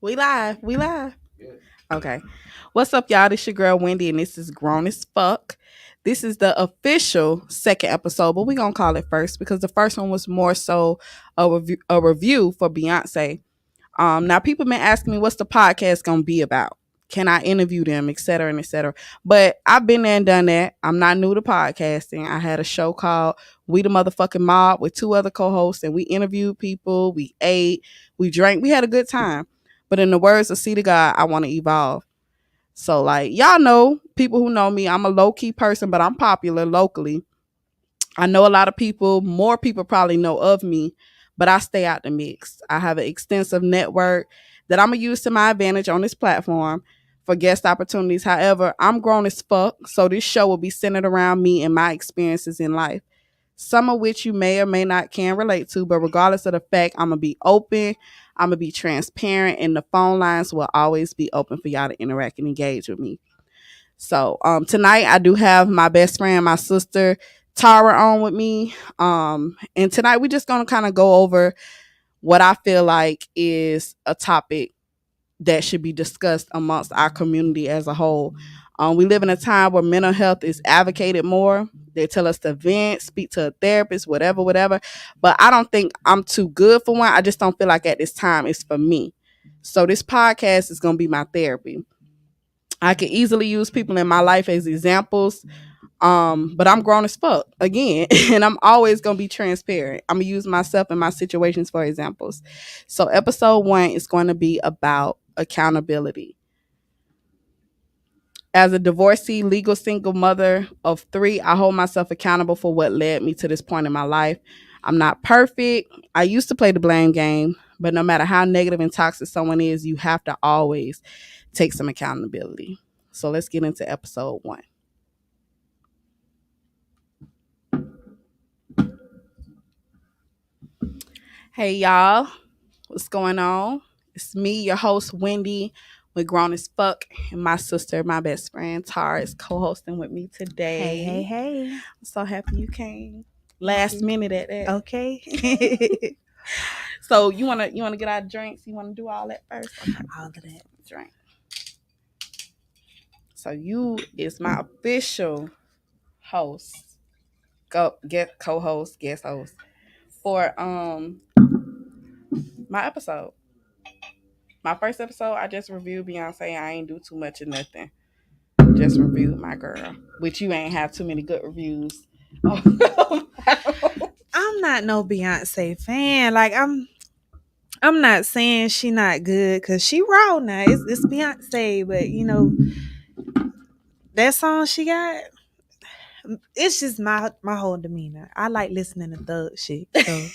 We live. We live. Yeah. Okay. What's up, y'all? This your girl Wendy, and this is Grown as Fuck. This is the official second episode, but we gonna call it first because the first one was more so a review for Beyonce. Now people been asking me what's the podcast gonna be about? Can I interview them, et cetera, and et cetera? But I've been there and done that. I'm not new to podcasting. I had a show called We the Motherfucking Mob with two other co-hosts, and we interviewed people, we ate, we drank, we had a good time. But in the words of C to God, I want to evolve. So like y'all know, people who know me, I'm a low key person, but I'm popular locally. I know a lot of people, more people probably know of me, but I stay out the mix. I have an extensive network that I'm going to use to my advantage on this platform for guest opportunities. However, I'm grown as fuck, so this show will be centered around me and my experiences in life. Some of which you may or may not can relate to, but regardless of the fact, I'm going to be open, I'm going to be transparent, and the phone lines will always be open for y'all to interact and engage with me. So tonight I do have my best friend, my sister Tara, on with me. And tonight we're just gonna kind of go over what I feel like is a topic that should be discussed amongst our community as a whole. We live in a time where mental health is advocated more. They tell us to vent, speak to a therapist, whatever, whatever. But I don't think I'm too good for one. I just don't feel like at this time it's for me. So this podcast is gonna be my therapy. I could easily use people in my life as examples. But I'm grown as fuck again, and I'm always gonna be transparent. I'm gonna use myself and my situations for examples. So episode 1 is going to be about accountability. As a divorcee, legal single mother of 3, I hold myself accountable for what led me to this point in my life. I'm not perfect. I used to play the blame game, but no matter how negative and toxic someone is, you have to always take some accountability. So let's get into episode 1. Hey y'all, what's going on? It's me, your host Wendy, with Grown as Fuck, and my sister, my best friend Tara, is co-hosting with me Hey, hey, today. hey. I'm so happy you came. Thank Last you. minute at that. Okay. So you wanna get our drinks? You wanna do all that first? Okay. All of that. Drink. So you is my official host, get co-host, guest host for my episode. My first episode, I just reviewed Beyonce. I ain't do too much of nothing. Just reviewed my girl, which you ain't have too many good reviews. I'm not no Beyonce fan. Like I'm not saying she not good because she raw now. It's Beyonce, but that song she got, it's just my whole demeanor. I like listening to thug shit. So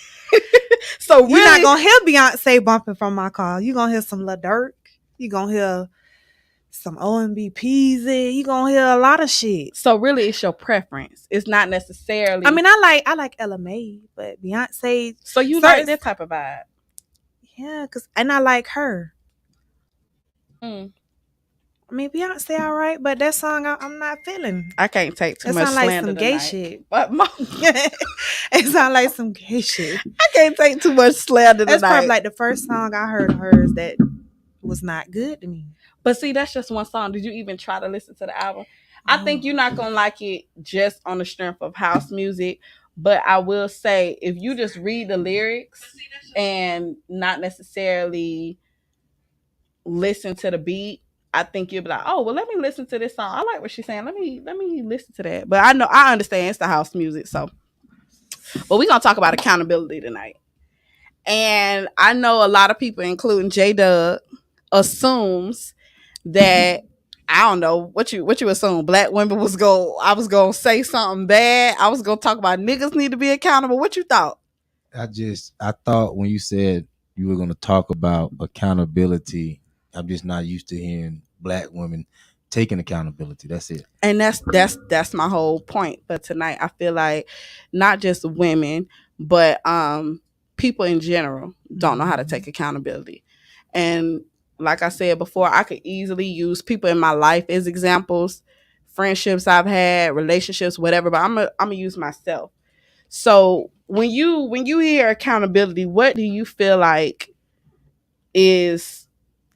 So you're not really, gonna hear Beyonce bumping from my car. You gonna hear some Lil Durk. You gonna hear some OMB Peasy. You gonna hear a lot of shit. so really, it's your preference. It's not necessarily. I mean, I like Ella Mai, but Beyonce, So you like certain, that type of vibe. yeah, and I like her. Mm. I mean, Beyonce, all right, but that song I'm not feeling. I can't take too It much sound like slander some gay tonight. shit. But It sound like some gay shit. I can't take too much slander That's tonight. probably like the first song I heard of hers that was not good to me. But see, that's just one song. Did you even try to listen to the album? I think Oh. you're not gonna like it just on the strength of house music. But I will say, if you just read the lyrics and not necessarily listen to the beat, I think you'll be like, oh well, let me listen to this song. I like what she's saying. Let me listen to that. But I understand it's the house music. So, but we're gonna talk about accountability tonight. And I know a lot of people, including J Dub, assumes that I don't know what you assume. Black women I was gonna say something bad. I was gonna talk about niggas need to be accountable. What you thought? I thought when you said you were going to talk about accountability, I'm just not used to hearing black women taking accountability. That's it. And that's my whole point for tonight. I feel like not just women, but people in general don't know how to take accountability. And like I said before, I could easily use people in my life as examples, friendships I've had, relationships, whatever, but I'm gonna use myself. So when you hear accountability, what do you feel like is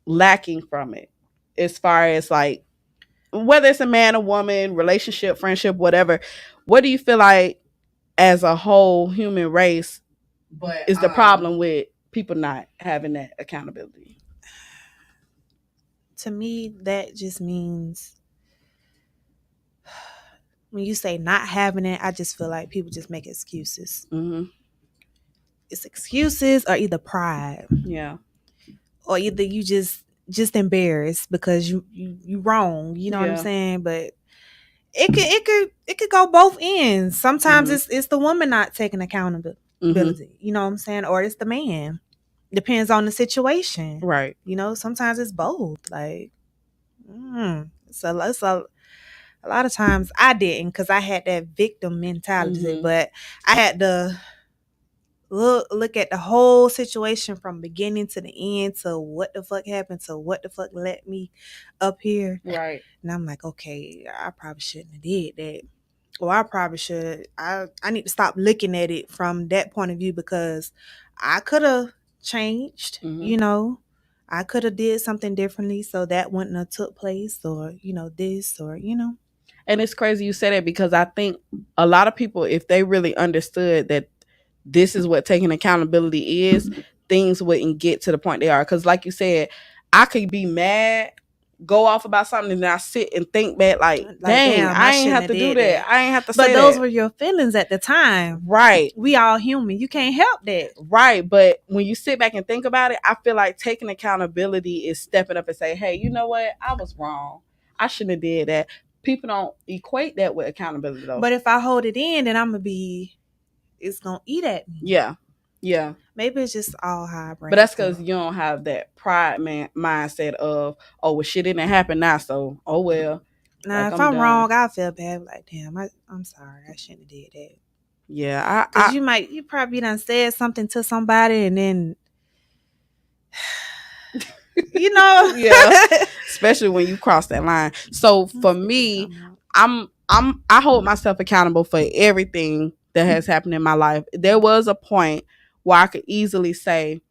lacking from it as far as like whether it's a man or woman, relationship, friendship, whatever. What do you feel like as a whole human race is the problem with people not having that accountability? To me, that just means when you say not having it, I just feel like people just make excuses. Mm-hmm. It's excuses or either pride. Yeah. Or either you just embarrassed because you wrong. You know what I'm saying? But it could go both ends. Sometimes it's the woman not taking accountability. You know what I'm saying? Or it's the man. Depends on the situation. Right. You know, sometimes it's both. Like, so it's a lot of times I didn't because I had that victim mentality, but I had to look at the whole situation from beginning to the end to what the fuck happened to what the fuck let me up here. Right. And I'm like, okay, I probably shouldn't have did that. Or I probably should. I need to stop looking at it from that point of view because I could have changed, you know. I could have did something differently so that wouldn't have took place or, you know, this or, you know. And it's crazy you said that because I think a lot of people, if they really understood that this is what taking accountability is, things wouldn't get to the point they are. Because like you said, I could be mad, go off about something, and then I sit and think back like dang, I ain't have to do that. I ain't have to say that. But those were your feelings at the time. Right. We all human. You can't help that. Right. But when you sit back and think about it, I feel like taking accountability is stepping up and say, hey, you know what? I was wrong. I shouldn't have did that. People don't equate that with accountability though. But if I hold it in, then I'm gonna be, it's gonna eat at me. Yeah. Yeah. Maybe it's just all how I bring. But that's because you don't have that pride mindset of, oh, well, shit didn't happen now, so oh well. Now, like, if I'm wrong, I feel bad. Like, damn, I'm sorry. I shouldn't have did that. Yeah, because you probably done said something to somebody and then. You know. Yeah. Especially when you cross that line. So for me, I hold myself accountable for everything that has happened in my life. There was a point where I could easily say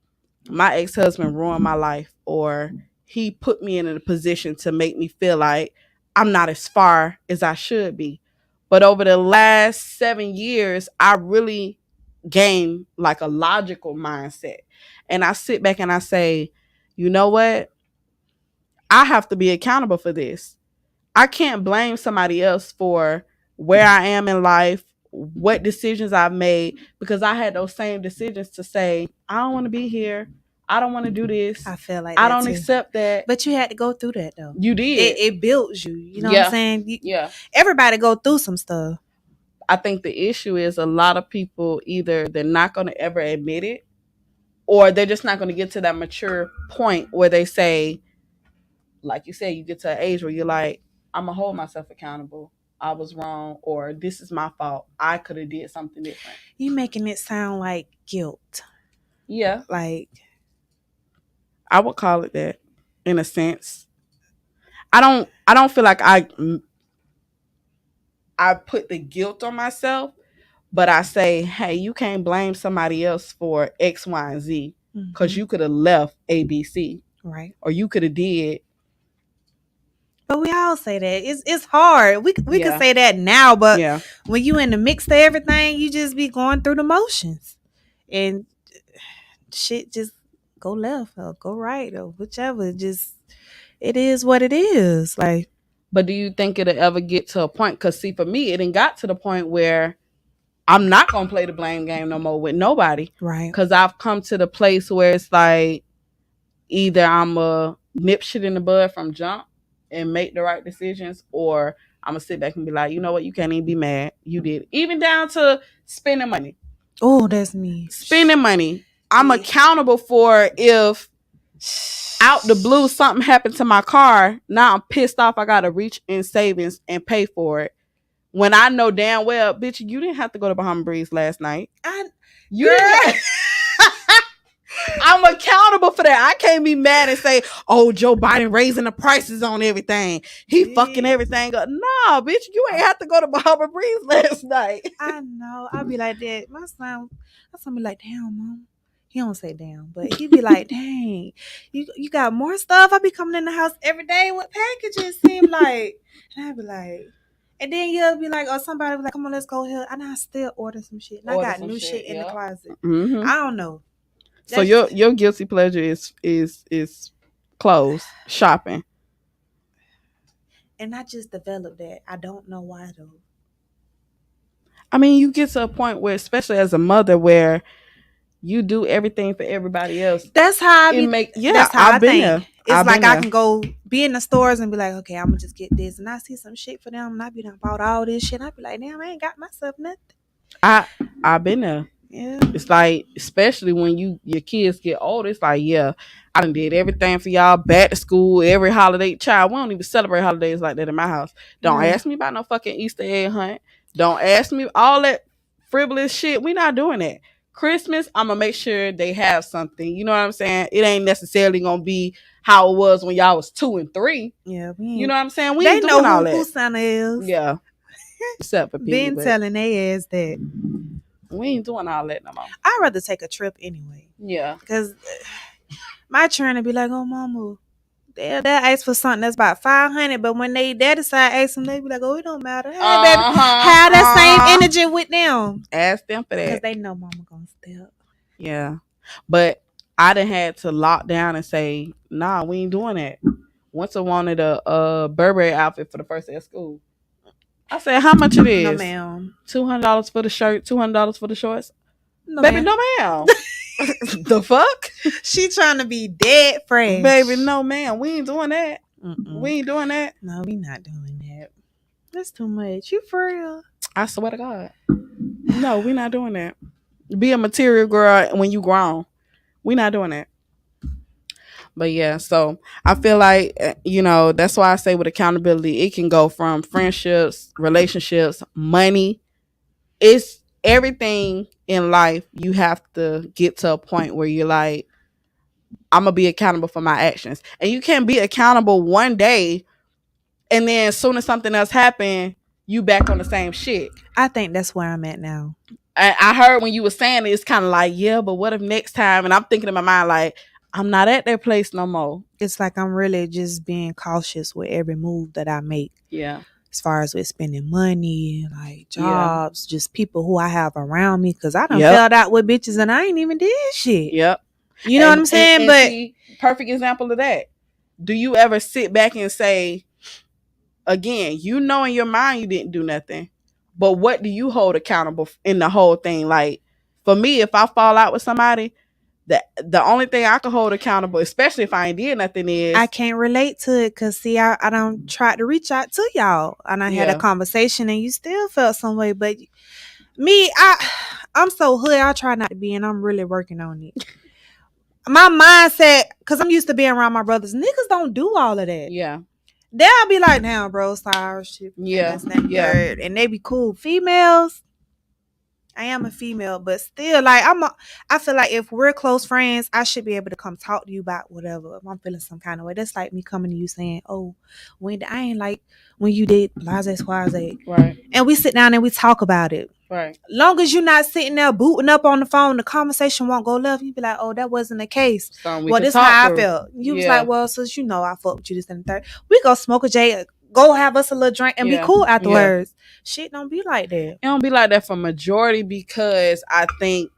my ex-husband ruined my life, or he put me in a position to make me feel like I'm not as far as I should be. But over the last 7 years, I really gained like a logical mindset. And I sit back and I say, you know what? I have to be accountable for this. I can't blame somebody else for where I am in life, what decisions I've made, because I had those same decisions to say, I don't want to be here. I don't want to do this. I feel like I don't accept that. But you had to go through that though. You did. It built you. You know what I'm saying? Yeah. Everybody go through some stuff. I think the issue is a lot of people either they're not going to ever admit it, or they're just not going to get to that mature point where they say, like you said, you get to an age where you're like, I'm going to hold myself accountable. I was wrong, or this is my fault. I could have did something different. You making it sound like guilt. Yeah. Like, I would call it that in a sense. I don't feel like I put the guilt on myself, but I say, hey, you can't blame somebody else for X, Y, and Z because you could have left A, B, C. Right. Or you could have did. But we all say that. It's hard. We can say that now, but when you in the mix of everything, you just be going through the motions. And shit just go left or go right or whichever. Just, it is what it is. Like, but do you think it'll ever get to a point? Because see, for me, it didn't got to the point where I'm not going to play the blame game no more with nobody. Right. Because I've come to the place where it's like, either I'm a nip shit in the bud from jump and make the right decisions, or I'm going to sit back and be like, you know what? You can't even be mad. You did. Even down to spending money. Oh, that's me. Spending money. I'm accountable for if out the blue something happened to my car. Now I'm pissed off. I got to reach in savings and pay for it. When I know damn well, bitch, you didn't have to go to Bahama Breeze last night. You didn't. I'm accountable for that. I can't be mad and say, oh, Joe Biden raising the prices on everything. He fucking everything up. Nah, bitch, you ain't have to go to Bahama Breeze last night. I know. I'll be like that. My son be like, damn, mom, He don't say damn, but he be like, dang, you got more stuff. I be coming in the house every day with packages, seem like. And I be like, and then you'll be like, or somebody be like, come on, let's go here. And I still order some shit. And I got new shit in the closet. I don't know. So your guilty pleasure is clothes, shopping. And I just developed that. I don't know why though. I mean, you get to a point where, especially as a mother, where you do everything for everybody else. That's how that's how I think. There. It's like I can go be in the stores and be like, okay, I'm gonna just get this, and I see some shit for them, and I be done bought all this shit. I be like, damn, I ain't got myself nothing. I've been there. Yeah. It's like, especially when your kids get older, it's like, yeah, I done did everything for y'all, back to school, every holiday. Child, we don't even celebrate holidays like that in my house. Don't ask me about no fucking Easter egg hunt. Don't ask me all that frivolous shit. We not doing that. Christmas, I'm gonna make sure they have something. You know what I'm saying? It ain't necessarily gonna be how it was when y'all was 2 and 3. Yeah, you know what I'm saying? We they ain't know doing all that. Who Santa is. Yeah. Except for Been telling they ass that. We ain't doing all that no more. I'd rather take a trip anyway. Yeah. Because my children be like, oh, mama, they'll ask for something that's about $500, but when they daddy side ask them, they be like, oh, it don't matter. Hey, baby, have that same energy with them. Ask them for that. Because they know mama gonna step. Yeah. But I done had to lock down and say, nah, we ain't doing that. Once I wanted a Burberry outfit for the first day of school. I said, how much it is? No, ma'am. $200 for the shirt, $200 for the shorts. No, baby, ma'am. No, ma'am. The fuck? She trying to be dead fresh. Baby, no, ma'am. We ain't doing that. We ain't doing that. No, we not doing that. That's too much. You for real? I swear to God. No, we not doing that. Be a material girl when you grown. We not doing that. But yeah, so I feel like, that's why I say with accountability, it can go from friendships, relationships, money. It's everything in life. You have to get to a point where you're like, I'm going to be accountable for my actions. And you can't be accountable one day and then as soon as something else happens, you back on the same shit. I think that's where I'm at now. I heard when you were saying it, it's kind of like, yeah, but what if next time? And I'm thinking in my mind, like, I'm not at that place no more. It's like I'm really just being cautious with every move that I make. Yeah. As far as with spending money, like jobs, just people who I have around me. Because I done fell out with bitches and I ain't even did shit. Yep. You know what I'm saying? And but see, perfect example of that. Do you ever sit back and say, again, in your mind you didn't do nothing, but what do you hold accountable in the whole thing? Like, for me, if I fall out with somebody, the only thing I can hold accountable, especially if I ain't did nothing, is I can't relate to it because see, I don't try to reach out to y'all, and I had a conversation, and you still felt some way. But me, I'm so hood. I try not to be, and I'm really working on it. My mindset, because I'm used to being around my brothers. Niggas don't do all of that. Yeah. They'll be like, "Now, bro, sorry, shit." Yeah. And they be cool. Females. I am a female, but still, like I feel like if we're close friends, I should be able to come talk to you about whatever. If I'm feeling some kind of way, that's like me coming to you saying, "Oh, Wendy, I ain't like when you did XYZ." Right. And we sit down and we talk about it. Right. Long as you're not sitting there booting up on the phone, the conversation won't go left. You be like, "Oh, that wasn't the case." Well, this is how I felt. You was like, "Well, sis, I fuck with you this and the third. We go smoke a J." Go have us a little drink and be cool afterwards. Shit don't be like that. It don't be like that for majority because I think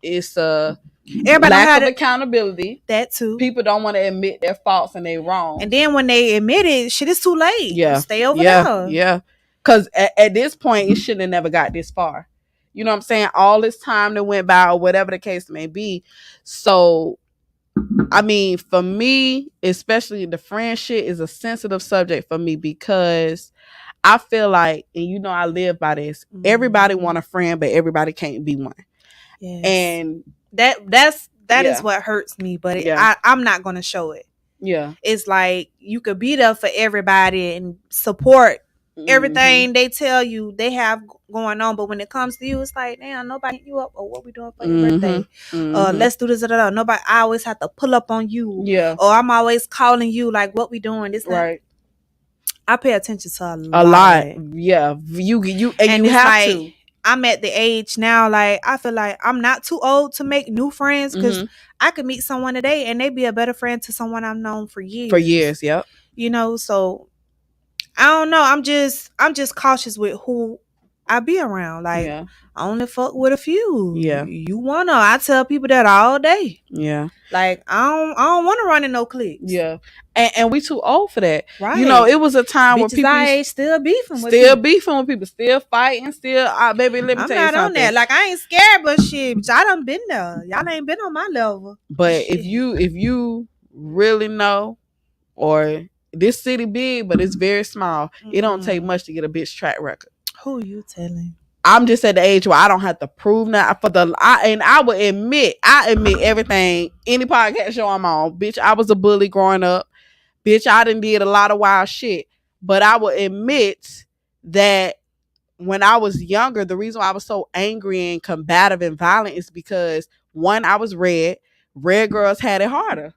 it's everybody lack of accountability. That too. People don't want to admit their faults and they wrong. And then when they admit it, shit is too late. Yeah. Stay over there. Yeah. Because at this point, it shouldn't have never got this far. You know what I'm saying? All this time that went by or whatever the case may be. So, I mean, for me, especially the friend shit is a sensitive subject for me because I feel like, and I live by this, everybody want a friend, but everybody can't be one. Yes. And that is what hurts me, but I'm not going to show it. Yeah. It's like you could be there for everybody and support everything they tell you they have going on, but when it comes to you, it's like, damn, nobody hit you up or what we doing for your birthday. Let's do this. Nobody. I always have to pull up on you. Yeah. Or I'm always calling you like, what we doing? This right. I pay attention to a lot. Yeah. You have to. I'm at the age now, like, I feel like I'm not too old to make new friends because Mm-hmm. I could meet someone today and they be a better friend to someone I've known for For years. years, yep. You know, so I don't know. I'm just cautious with who I be around. Like, Yeah. I only fuck with a few. Yeah. You wanna? I tell people that all day. Yeah. Like, I don't want to run in no cliques. Yeah. And we too old for that. Right. You know, it was a time where Bitches people our age still beefing with still people. beefing with people, still fighting, still baby, let me I'm tell you not on something. that. Like, I ain't scared, but shit, bitch, I done been there. Y'all ain't been on my level. But Shit. if you really know, or this city big, but it's very small, it don't take much to get a bitch track record. Who you telling? I'm just at the age where I don't have to prove nothing I will admit everything any podcast show I'm on. Bitch, I was a bully growing up. Bitch, I done did a lot of wild shit. But I will admit that when I was younger, the reason why I was so angry and combative and violent is because, one, I was red. Red girls had it harder.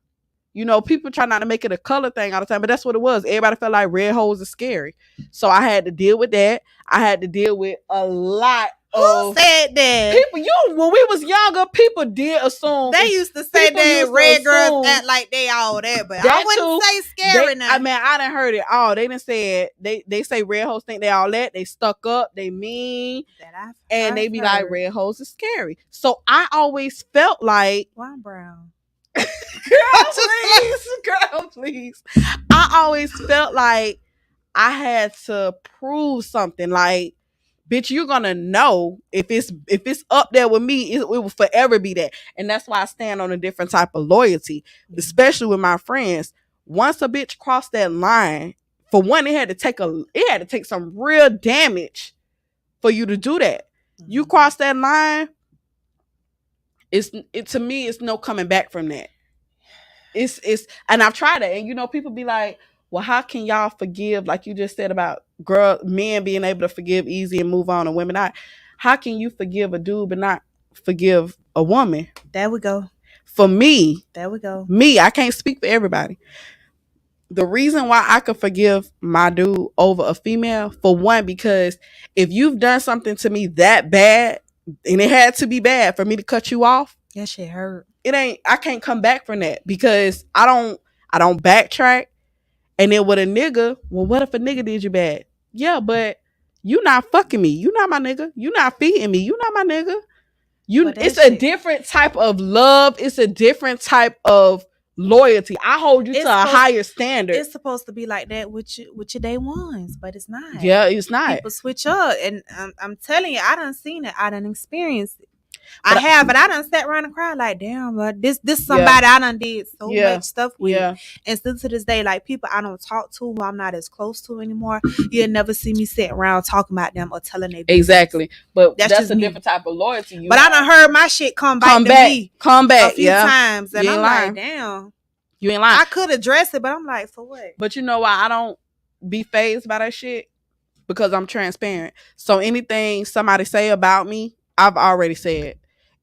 You know, people try not to make it a color thing all the time, but that's what it was. Everybody felt like red hoes are scary. So I had to deal with that. I had to deal with a lot Who said that? people. When we was younger, people did assume. They used to say that red girls act like they all that, but I wouldn't say scary now. I mean, I done heard it all. They done said they say red hoes think they all that. They stuck up. They mean, and they be like red hoes are scary. So I always felt like, well, I'm brown. Girl, please. I always felt like I had to prove something. Like, bitch, you're gonna know if it's up there with me, it will forever be that. And that's why I stand on a different type of loyalty, especially with my friends. Once a bitch crossed that line, for one, it had to take some real damage for you to do that. You cross that line, to me, it's no coming back from that. It's and I've tried it, and you know, people be like, well, how can y'all forgive, like you just said about men being able to forgive easy and move on, and women not? How can you forgive a dude but not forgive a woman? There we go. For me, there we go. Me, I can't speak for everybody. The reason why I could forgive my dude over a female, for one, because if you've done something to me that bad, and it had to be bad for me to cut you off, that shit hurt. I can't come back from that, because I don't backtrack. And then with a nigga, well, what if a nigga did you bad? Yeah, but you not fucking me. You not my nigga. You not feeding me. You not my nigga. It's a different type of love. It's a different type of loyalty. I hold you to a higher standard. It's supposed to be like that with your day ones, but it's not. Yeah, it's not. People switch up, and I'm telling you, I done seen it. I done experienced it. But I done sat around and cried like, damn, but this somebody I done did so much stuff with. And still to this day, like, people I don't talk to, who I'm not as close to anymore, you'll never see me sitting around talking about them or telling their business. Exactly. But that's a different type of loyalty. But I done heard my shit come back a few times, and I'm like, damn, you ain't lying. I could address it, but I'm like, for what? But you know why I don't be fazed by that shit? Because I'm transparent. So anything somebody say about me, I've already said.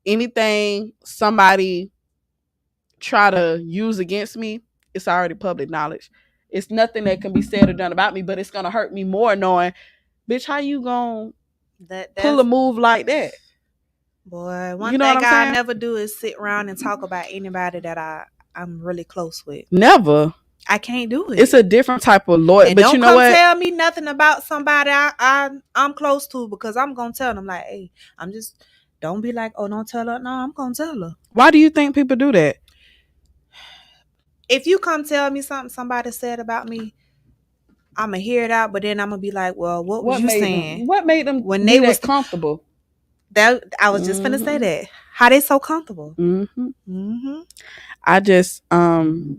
Anything somebody try to use against me, it's already public knowledge. It's nothing that can be said or done about me, but it's gonna hurt me more knowing, bitch, how you gonna pull a move like that? Boy, one thing I never do is sit around and talk about anybody that I'm really close with. Never. I can't do it. It's a different type of loyalty. And but don't you know what? Tell me nothing about somebody I'm close to, because I'm gonna tell them, like, hey, don't be like, oh, don't tell her. No, I'm gonna tell her. Why do you think people do that? If you come tell me something somebody said about me, I'm gonna hear it out, but then I'm gonna be like, well, what was you saying? What made them when they was comfortable? That I was just gonna say that. How they so comfortable? I just and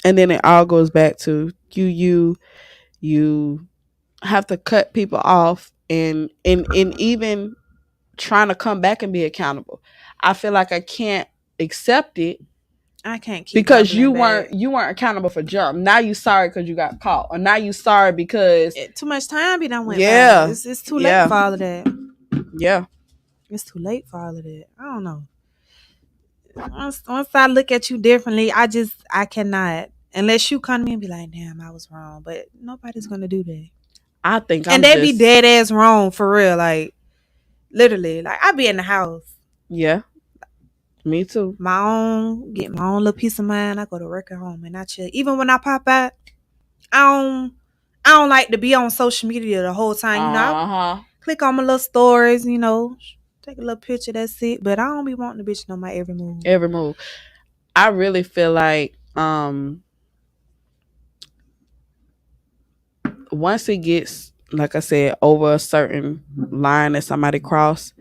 then it all goes back to you have to cut people off, and even trying to come back and be accountable. I feel like I can't accept it. I can't keep because you weren't accountable for jump. Now you sorry because you got caught, or now you sorry because too much time you done went by. It's too late for all of that. Yeah, it's too late for all of that. I don't know. Once I look at you differently, I cannot, unless you come to me and be like, damn, I was wrong. But nobody's gonna do that. I think And I'm they be just dead ass wrong for real. Like literally. Like I be in the house. yeah, me too. Get my own little peace of mind. I go to work at home and I chill. Even when I pop out, I don't I don't like to be on social media the whole time. I Uh-huh. click on my little stories, take a little picture, that's it. But I don't be wanting the bitch to know my every move. Every move. I really feel like once it gets, like I said, over a certain line that somebody crossed,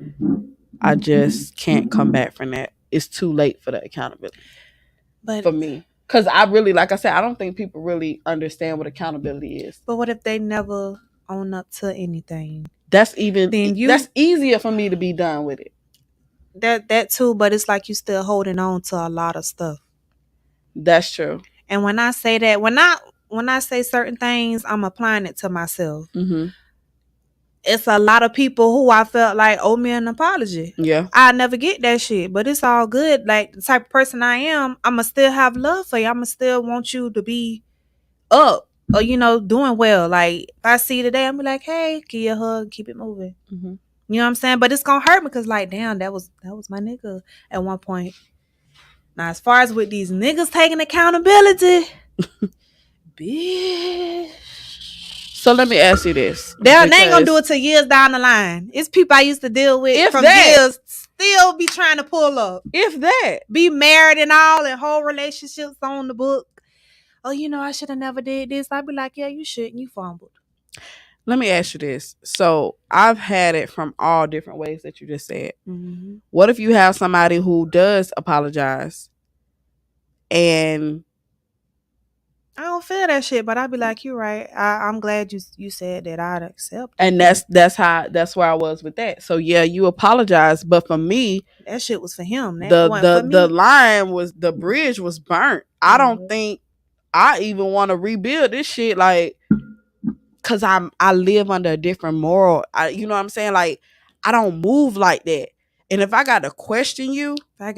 I just can't come back from that. It's too late for the accountability But for me. Because I really, like I said, I don't think people really understand what accountability is. But what if they never own up to anything? That's easier for me to be done with it. That too, but it's like you still holding on to a lot of stuff. That's true. And when I say that, when I say certain things, I'm applying it to myself. Mm-hmm. It's a lot of people who I felt like owe me an apology. Yeah. I never get that shit, but it's all good. Like the type of person I am, I'ma still have love for you. I'ma still want you to be up or doing well. Like if I see you today, I'm be like, hey, give you a hug, keep it moving. Mm-hmm. You know what I'm saying? But it's gonna hurt me because like, damn, that was my nigga at one point. Now, as far as with these niggas taking accountability, bitch. So let me ask you this. They ain't gonna do it till years down the line. It's people I used to deal with from years still be trying to pull up. If that. Be married and all and whole relationships on the book. Oh, I should have never did this. I'd be like, yeah, you shouldn't. You fumbled. Let me ask you this. So I've had it from all different ways that you just said. Mm-hmm. What if you have somebody who does apologize and I don't feel that shit, but I'd be like, you're right. I'm glad you said that. I'd accept. And that's where I was with that. So yeah, you apologize, but for me, that shit was for him. That wasn't for me. The line was, the bridge was burnt. I don't think I even want to rebuild this shit, like, cause I live under a different moral. You know what I'm saying? Like, I don't move like that. And if I got to question you, I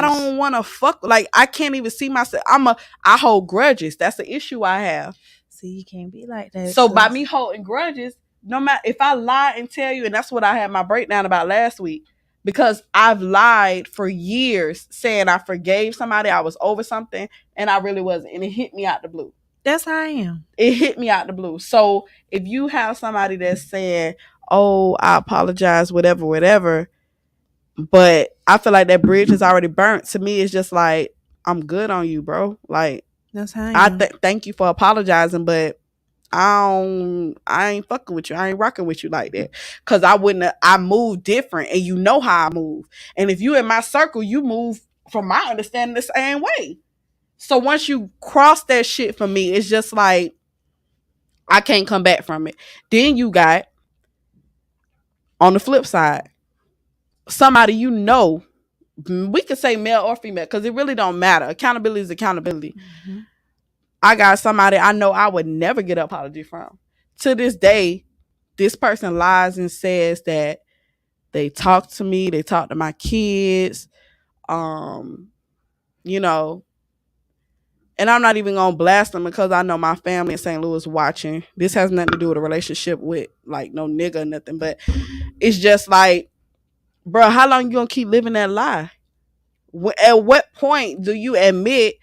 don't want to fuck. Like, I can't even see myself. I hold grudges. That's the issue I have. See, you can't be like that. So by me holding grudges, no matter if I lie and tell you, and that's what I had my breakdown about last week, because I've lied for years saying I forgave somebody, I was over something, and I really wasn't. And it hit me out the blue. That's how I am. It hit me out the blue. So if you have somebody that's saying, oh, I apologize, whatever, but I feel like that bridge is already burnt, to me, it's just like, I'm good on you, bro. Like, that's how I am. Thank you for apologizing, but I ain't fucking with you. I ain't rocking with you like that. Cause I move different, and you know how I move. And if you in my circle, you move, from my understanding, the same way. So once you cross that shit for me, it's just like, I can't come back from it. Then you got, on the flip side, somebody we could say male or female, because it really don't matter. Accountability is accountability. Mm-hmm. I got somebody I know I would never get an apology from. To this day, this person lies and says that they talk to me, they talk to my kids, and I'm not even gonna blast them because I know my family in St. Louis watching. This has nothing to do with a relationship with like no nigga or nothing, but it's just like, bro, how long you gonna keep living that lie? At what point do you admit,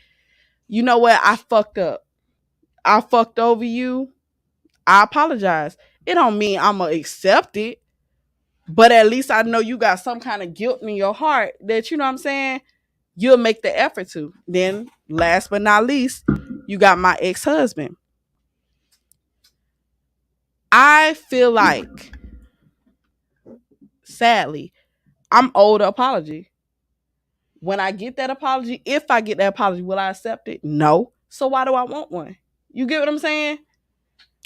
you know what, I fucked up, I fucked over you, I apologize? It don't mean I'm gonna accept it, but at least I know you got some kind of guilt in your heart that, you know what I'm saying, you'll make the effort to. Then last but not least, you got my ex-husband. I feel like, sadly, I'm owed an apology. When I get that apology, if I get that apology, will I accept it? No. So why do I want one? You get what I'm saying?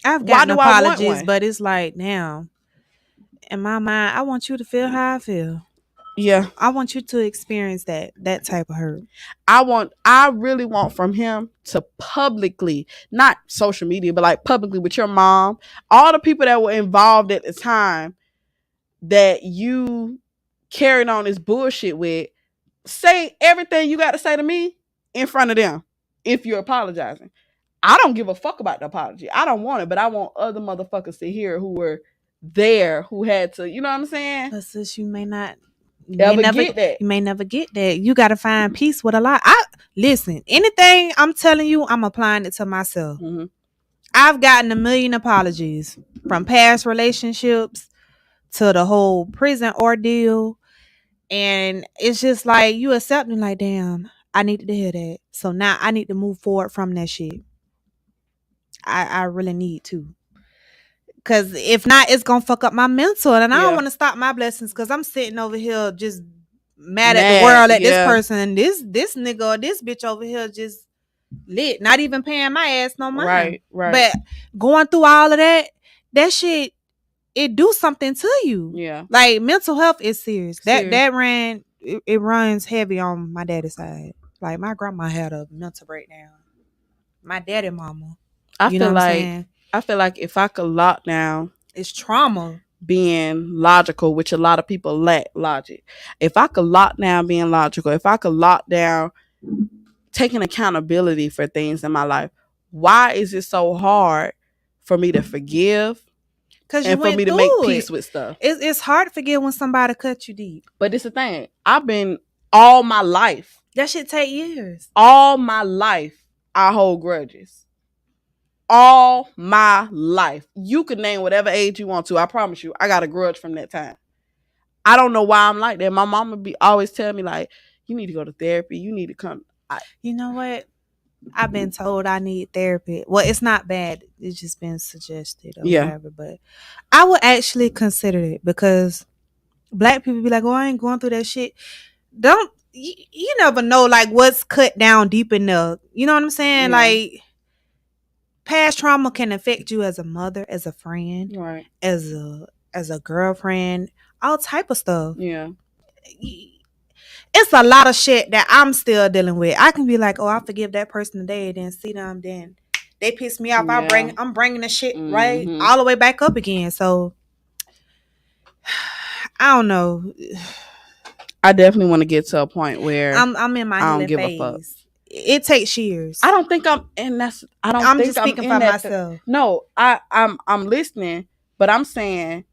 I've gotten apologies, but it's like, now, in my mind, I want you to feel how I feel. Yeah. I want you to experience that type of hurt. I really want from him to publicly, not social media, but like publicly with your mom, all the people that were involved at the time that you carried on this bullshit with, say everything you got to say to me in front of them if you're apologizing. I don't give a fuck about the apology. I don't want it, but I want other motherfuckers to hear who were there, who had to, you know what I'm saying? But sis, you may not. You Ever get that. You may never get that. You got to find peace with a lot. Listen. Anything I'm telling you, I'm applying it to myself. Mm-hmm. I've gotten a million apologies from past relationships to the whole prison ordeal, and it's just like you accept me. Like, damn, I needed to hear that. So now I need to move forward from that shit. I really need to. Cause if not, it's gonna fuck up my mental, and I don't want to stop my blessings. Cause I'm sitting over here just mad at the world at this person, and this nigga or this bitch over here just lit, not even paying my ass no mind. Right. But going through all of that shit, it do something to you. Yeah. Like mental health is serious. It runs heavy on my daddy's side. Like my grandma had a mental breakdown. My daddy mama. I feel like if I could lock down, it's trauma. Being logical, which a lot of people lack logic. If I could lock down being logical, if I could lock down taking accountability for things in my life, why is it so hard for me to forgive? And for me to make peace with stuff. It's hard to forgive when somebody cut you deep. But it's the thing. I've been all my life. That shit take years. All my life, I hold grudges. All my life. You could name whatever age you want to. I promise you, I got a grudge from that time. I don't know why I'm like that. My mom would be always telling me, like, you need to go to therapy. You need to come. You know what? I've been told I need therapy. Well, it's not bad. It's just been suggested or whatever. But I would actually consider it because black people be like, oh, I ain't going through that shit. You never know, like, what's cut down deep in the, you know what I'm saying? Yeah. Like, past trauma can affect you as a mother, as a friend, right, as a girlfriend, all type of stuff. Yeah. It's a lot of shit that I'm still dealing with. I can be like, oh, I forgive that person today, then see them, then they piss me off. Yeah. I'm bringing the shit right all the way back up again. So I don't know. I definitely want to get to a point where I'm in my healing phase. It takes years. I don't think I'm, and that's I don't. I'm think just speaking I'm for myself. No, I'm listening, but I'm saying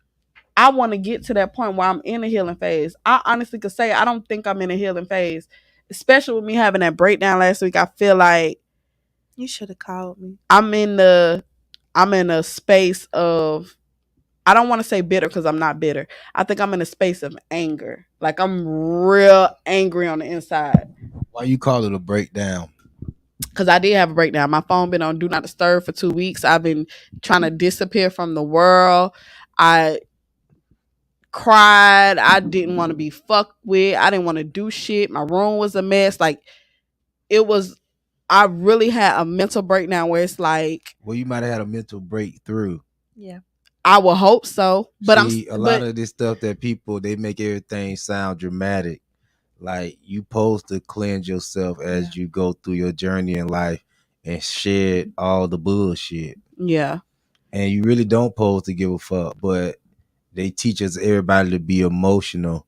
I want to get to that point where I'm in a healing phase. I honestly could say I don't think I'm in a healing phase, especially with me having that breakdown last week. I feel like you should have called me. I'm in a space of, I don't want to say bitter because I'm not bitter. I think I'm in a space of anger. Like I'm real angry on the inside. Why you call it a breakdown? Because I did have a breakdown. My phone been on Do Not Disturb for 2 weeks. I've been trying to disappear from the world. I cried. I didn't want to be fucked with. I didn't want to do shit. My room was a mess. Like it was. I really had a mental breakdown where it's like. Well, you might have had a mental breakthrough. Yeah. I would hope so. But a lot of this stuff that people, they make everything sound dramatic. Like you supposed to cleanse yourself as you go through your journey in life and shed all the bullshit. Yeah. And you really don't supposed to give a fuck, but they teach us everybody to be emotional.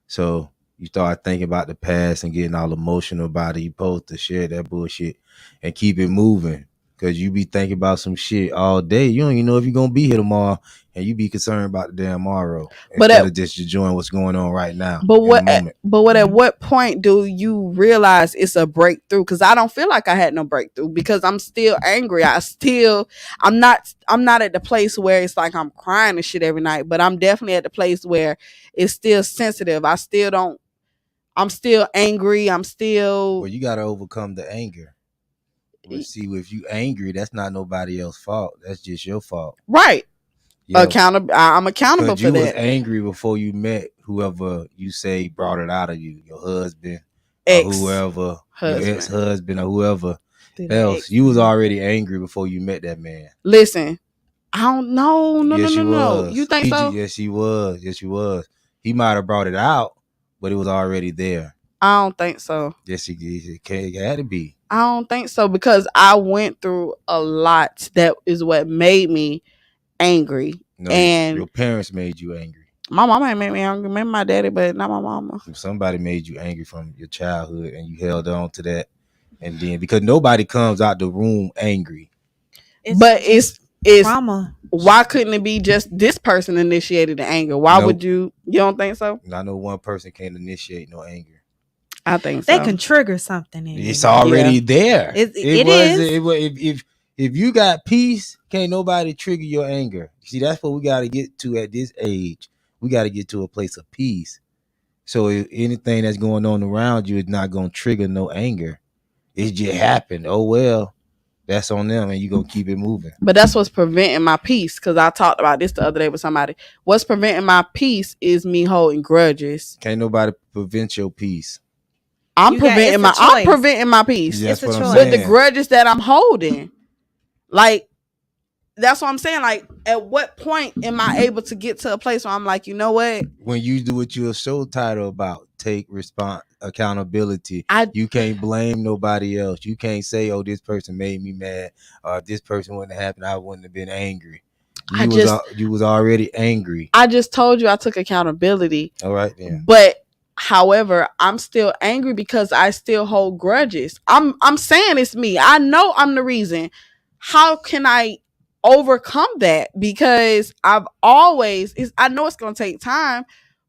So you start thinking about the past and getting all emotional about it. You supposed to share that bullshit and keep it moving. Cause you be thinking about some shit all day. You don't even know if you're gonna be here tomorrow, and you be concerned about the damn tomorrow instead of just enjoying what's going on right now. At what point do you realize it's a breakthrough? Because I don't feel like I had no breakthrough because I'm still angry. I'm not at the place where it's like I'm crying and shit every night, but I'm definitely at the place where it's still sensitive. I'm still angry. Well, you gotta overcome the anger. But see, if you angry, that's not nobody else's fault. That's just your fault. Right. Yeah. I'm accountable for that. You was angry before you met whoever you say brought it out of you. Your husband, or whoever, your ex-husband, or whoever else. You was already angry before you met that man. Listen, I don't know. No. You think so? Yes, he was. Yes, you was. He might have brought it out, but it was already there. I don't think so. Yes, it had to be. I don't think so because I went through a lot. That is what made me angry. No, and your parents made you angry. My mama ain't made me angry. Maybe my daddy, but not my mama. Somebody made you angry from your childhood, and you held on to that And then because nobody comes out the room angry. It's trauma. Why couldn't it be just this person initiated the anger? Why would you don't think so? I know one person can't initiate no anger. I think so. They can trigger something in it's already there. It is. If you got peace, can't nobody trigger your anger. See, that's what we got to get to at this age. We got to get to a place of peace. So if anything that's going on around you is not going to trigger no anger. It just happened. Oh, well, that's on them, and you're going to keep it moving. But that's what's preventing my peace, because I talked about this the other day with somebody. What's preventing my peace is me holding grudges. Can't nobody prevent your peace. I'm preventing my peace. Yeah, that's what I'm saying. But the grudges that I'm holding, like, that's what I'm saying. Like, at what point am I able to get to a place where I'm like, you know what? When you do what you're so title about, take accountability. You can't blame nobody else. You can't say, oh, this person made me mad, or if this person wouldn't have happened, I wouldn't have been angry. You was already angry. I just told you I took accountability. All right, then. But however, I'm still angry because I still hold grudges. I'm saying it's me. I know I'm the reason. How can I overcome that? Because I know it's going to take time,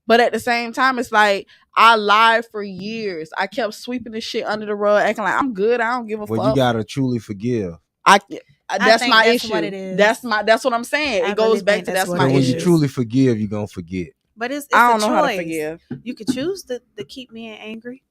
but at the same time, it's like I lied for years. I kept sweeping this shit under the rug, acting like I'm good. I don't give a fuck. Well, you got to truly forgive. That's my issue. What it is. That's what I'm saying. It goes back to that's my issue. When you truly forgive, you're going to forget. But it's I don't know how to forgive. You could choose to keep me angry.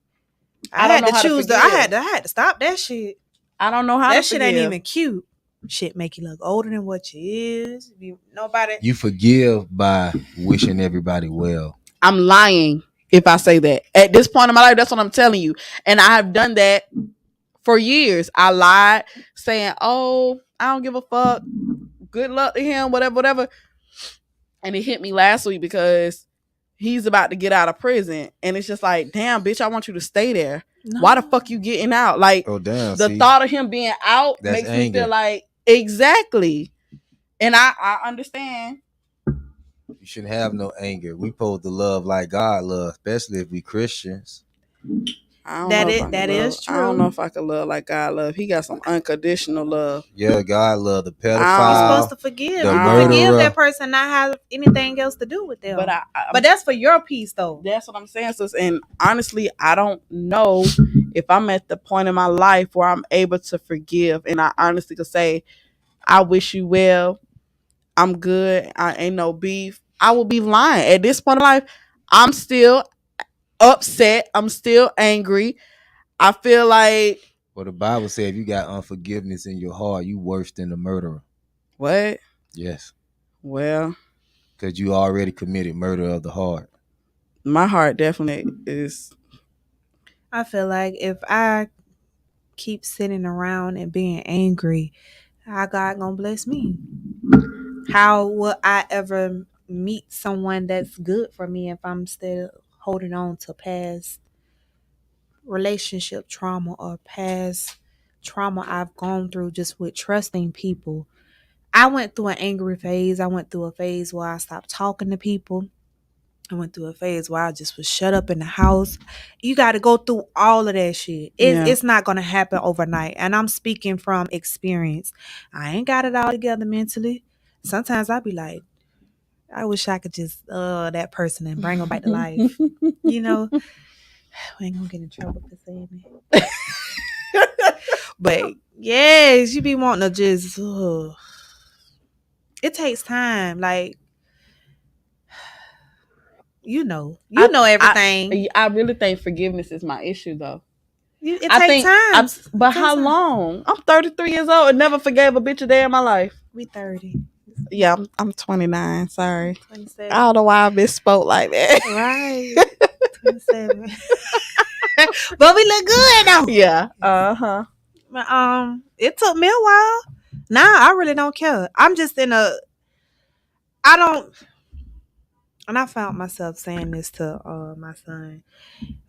I had to choose. I had to stop that shit. I don't know how to forgive. That shit ain't even cute. Shit make you look older than what you is. You forgive by wishing everybody well. I'm lying if I say that. At this point in my life, that's what I'm telling you. And I have done that for years. I lied, saying, oh, I don't give a fuck. Good luck to him, whatever. And it hit me last week because he's about to get out of prison. And it's just like, damn, bitch, I want you to stay there. No. Why the fuck you getting out? Like, thought of him being out makes me feel like, exactly. And I understand. You shouldn't have no anger. We supposed to love like God loves, especially if we Christians. That is true. I don't know if I could love like God love. He got some unconditional love. Yeah, God love the pedophile. You're supposed to forgive. Forgive that person, not have anything else to do with them. But that's for your peace, though. That's what I'm saying, sis. And honestly, I don't know if I'm at the point in my life where I'm able to forgive. And I honestly could say, I wish you well. I'm good. I ain't no beef. I will be lying. At this point in life, I'm still upset. I'm still angry. I feel like, well, the Bible says if you got unforgiveness in your heart, you worse than a murderer. What? Yes. Well, because you already committed murder of the heart. My heart definitely is. I feel like if I keep sitting around and being angry, how God gonna bless me? How will I ever meet someone that's good for me if I'm still holding on to past relationship trauma or past trauma I've gone through just with trusting people? I went through an angry phase. I went through a phase where I stopped talking to people. I went through a phase where I just was shut up in the house. You got to go through all of that shit. It's not going to happen overnight. And I'm speaking from experience. I ain't got it all together mentally. Sometimes I be like, I wish I could just that person and bring them back to life. You know, we ain't gonna get in trouble for saying that. But yes, you be wanting to just. It takes time. Like, you know everything. I really think forgiveness is my issue, though. It takes time. But how long? I'm 33 years old and never forgave a bitch a day in my life. We 30. Yeah, I'm 29. Sorry. 27. I don't know why I misspoke like that. Right. 27. But we look good, though. Yeah. Uh-huh. But, it took me a while. Now, I really don't care. I'm just and I found myself saying this to my son.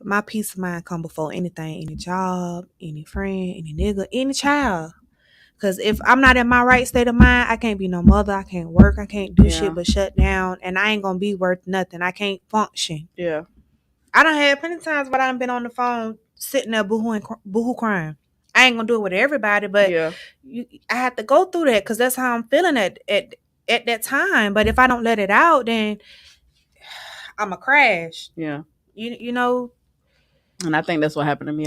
My peace of mind come before anything, any job, any friend, any nigga, any child. Because if I'm not in my right state of mind, I can't be no mother. I can't work. I can't do shit but shut down. And I ain't going to be worth nothing. I can't function. Yeah. I done had plenty of times where I done been on the phone sitting there boohoo crying. I ain't gonna do it with everybody, but I have to go through that because that's how I'm feeling at that time. But if I don't let it out, then I'm a crash. Yeah. You know. And I think that's what happened to me.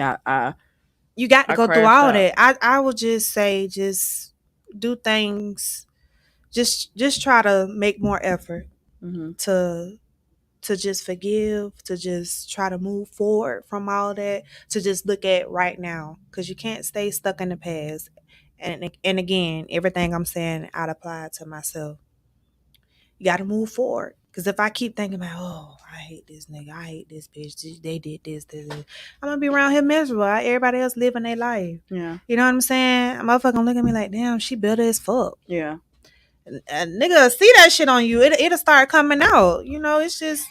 You got to go through all out. that. I would just say, just do things. Just try to make more effort to just forgive, to just try to move forward from all that, to just look at right now, because you can't stay stuck in the past. And again, everything I'm saying, I'd apply to myself. You got to move forward. Because if I keep thinking about, oh, I hate this nigga, I hate this bitch, they did this, I'm gonna be around here miserable. Everybody else living their life. Yeah. You know what I'm saying? A motherfucker gonna look at me like, damn, she better as fuck. Yeah. A nigga see that shit on you, it'll start coming out. You know, it's just,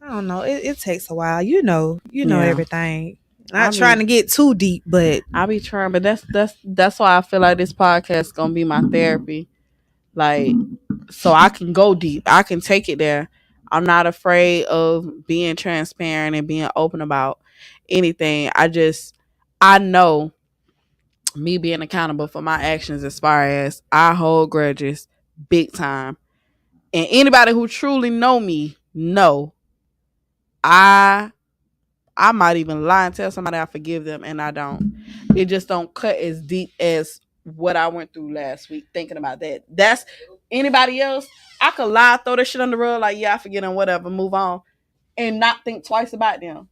I don't know. It takes a while. You know everything. Not trying to get too deep, but I be trying. But that's why I feel like this podcast is gonna be my therapy. Like, so I can go deep. I can take it there. I'm not afraid of being transparent and being open about anything. I know me being accountable for my actions as far as I hold grudges big time. And anybody who truly know me know I might even lie and tell somebody I forgive them and I don't. It just don't cut as deep as what I went through last week thinking about that. That's anybody else. I could lie, throw that shit on the rug like, yeah, I forget them, whatever, move on, and not think twice about them.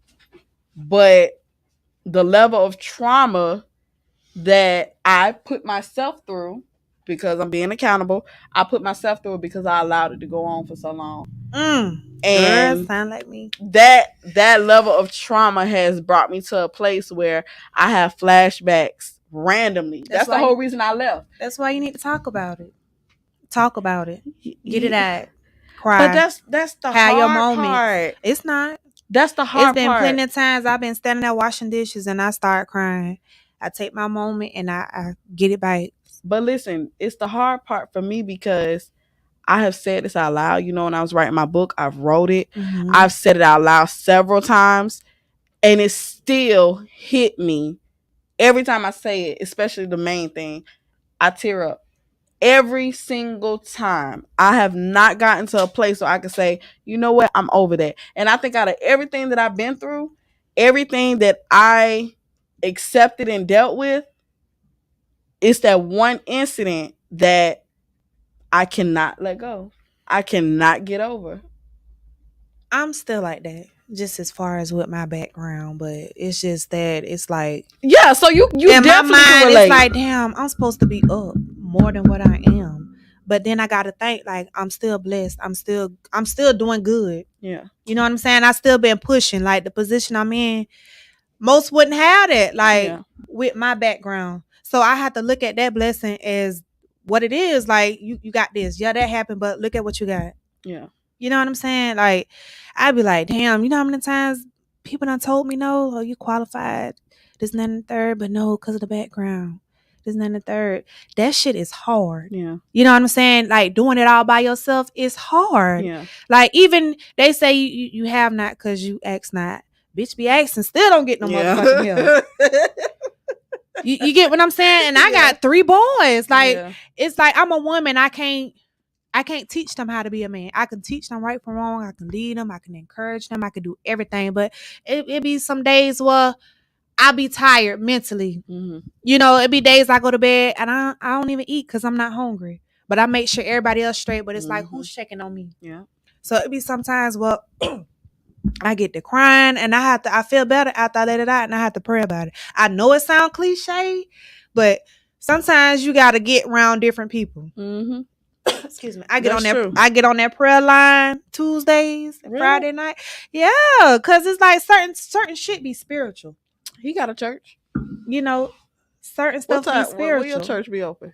But the level of trauma that I put myself through because I'm being accountable, I put myself through it because I allowed it to go on for so long. And girl, sound like me. That level of trauma has brought me to a place where I have flashbacks randomly. That's the whole reason I left. That's why you need to talk about it. Talk about it. Get it out. Cry. But that's the hard part. It's not. That's the hard part. It's been plenty of times I've been standing there washing dishes and I start crying. I take my moment and I get it back. But listen, it's the hard part for me because I have said this out loud. You know, when I was writing my book, I've wrote it. Mm-hmm. I've said it out loud several times. And it still hit me every time I say it, especially the main thing. I tear up. Every single time. I have not gotten to a place where I can say, you know what, I'm over that. And I think out of everything that I've been through, everything that I accepted and dealt with, it's that one incident that I cannot let go. I cannot get over. I'm still like that, just as far as with my background, but it's just that it's like, yeah. So you in definitely my mind, it's like, damn, I'm supposed to be up more than what I am, but then I gotta think like I'm still blessed. I'm still doing good. Yeah, you know what I'm saying. I still been pushing. Like the position I'm in, most wouldn't have that. Like with my background, so I have to look at that blessing as what it is. Like you got this. Yeah, that happened, but look at what you got. Yeah. You know what I'm saying? Like, I'd be like, damn, you know how many times people done told me no? Oh, you qualified. This and that and the third, but no, because of the background. This and that and the third. That shit is hard. Yeah. You know what I'm saying? Like, doing it all by yourself is hard. Yeah. Like, even they say you have not because you ask not. Bitch be asking, still don't get no motherfucking help. You get what I'm saying? And I got 3 boys. Like, it's like I'm a woman. I can't teach them how to be a man. I can teach them right from wrong. I can lead them. I can encourage them. I can do everything. But it be some days where I'll be tired mentally. Mm-hmm. You know, it be days I go to bed and I don't even eat because I'm not hungry. But I make sure everybody else straight. But it's like, who's checking on me? Yeah. So it be sometimes, well, I get to crying and I feel better after I let it out and I have to pray about it. I know it sounds cliche, but sometimes you got to get around different people. Mm-hmm. Excuse me. I get on that prayer line Tuesdays and Friday night. Yeah, because it's like certain shit be spiritual. He got a church. You know, certain stuff be spiritual. Will your church be open?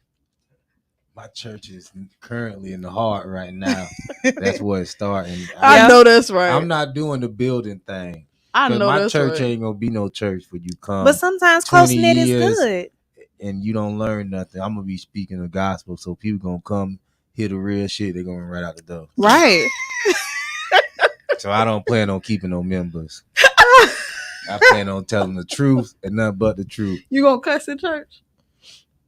My church is currently in the heart right now. That's where it's starting. I know that's right. I'm not doing the building thing. I know my that's church right. ain't gonna be no church for you come. But sometimes close knit is good. And you don't learn nothing. I'm gonna be speaking the gospel, so people gonna come hear the real shit. They're gonna run right out the door. Right. So I don't plan on keeping no members. I plan on telling the truth and nothing but the truth. You gonna cuss in church?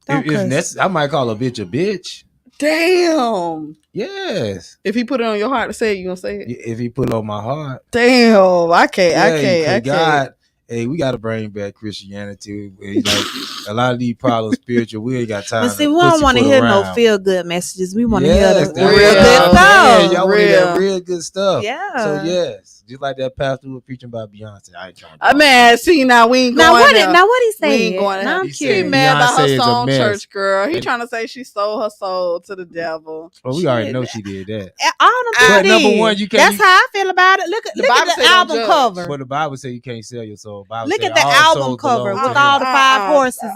If I might call a bitch a bitch. Damn. Yes. If he put it on your heart to say it, you gonna say it? If he put it on my heart. Damn. I can't. God, hey, we gotta bring back Christianity. Like a lot of these problems spiritual. We ain't got time. But see, we don't want to hear no feel good messages. We want to hear the real good stuff. stuff. Y'all want to hear that real good stuff. Yeah. So yes, just like that pastor who was preaching about Beyonce. I ain't trying to. Man, see now we ain't going there. Now what he saying? We ain't going there. I'm curious. He mad about her Beyonce song, church girl. He trying to say she sold her soul to the devil. Well, we already know she did that. All them but number one, you can't. That's how I feel about it. Look at the album cover. But the Bible says you can't sell your soul. Look at the album cover with all the 5 horses.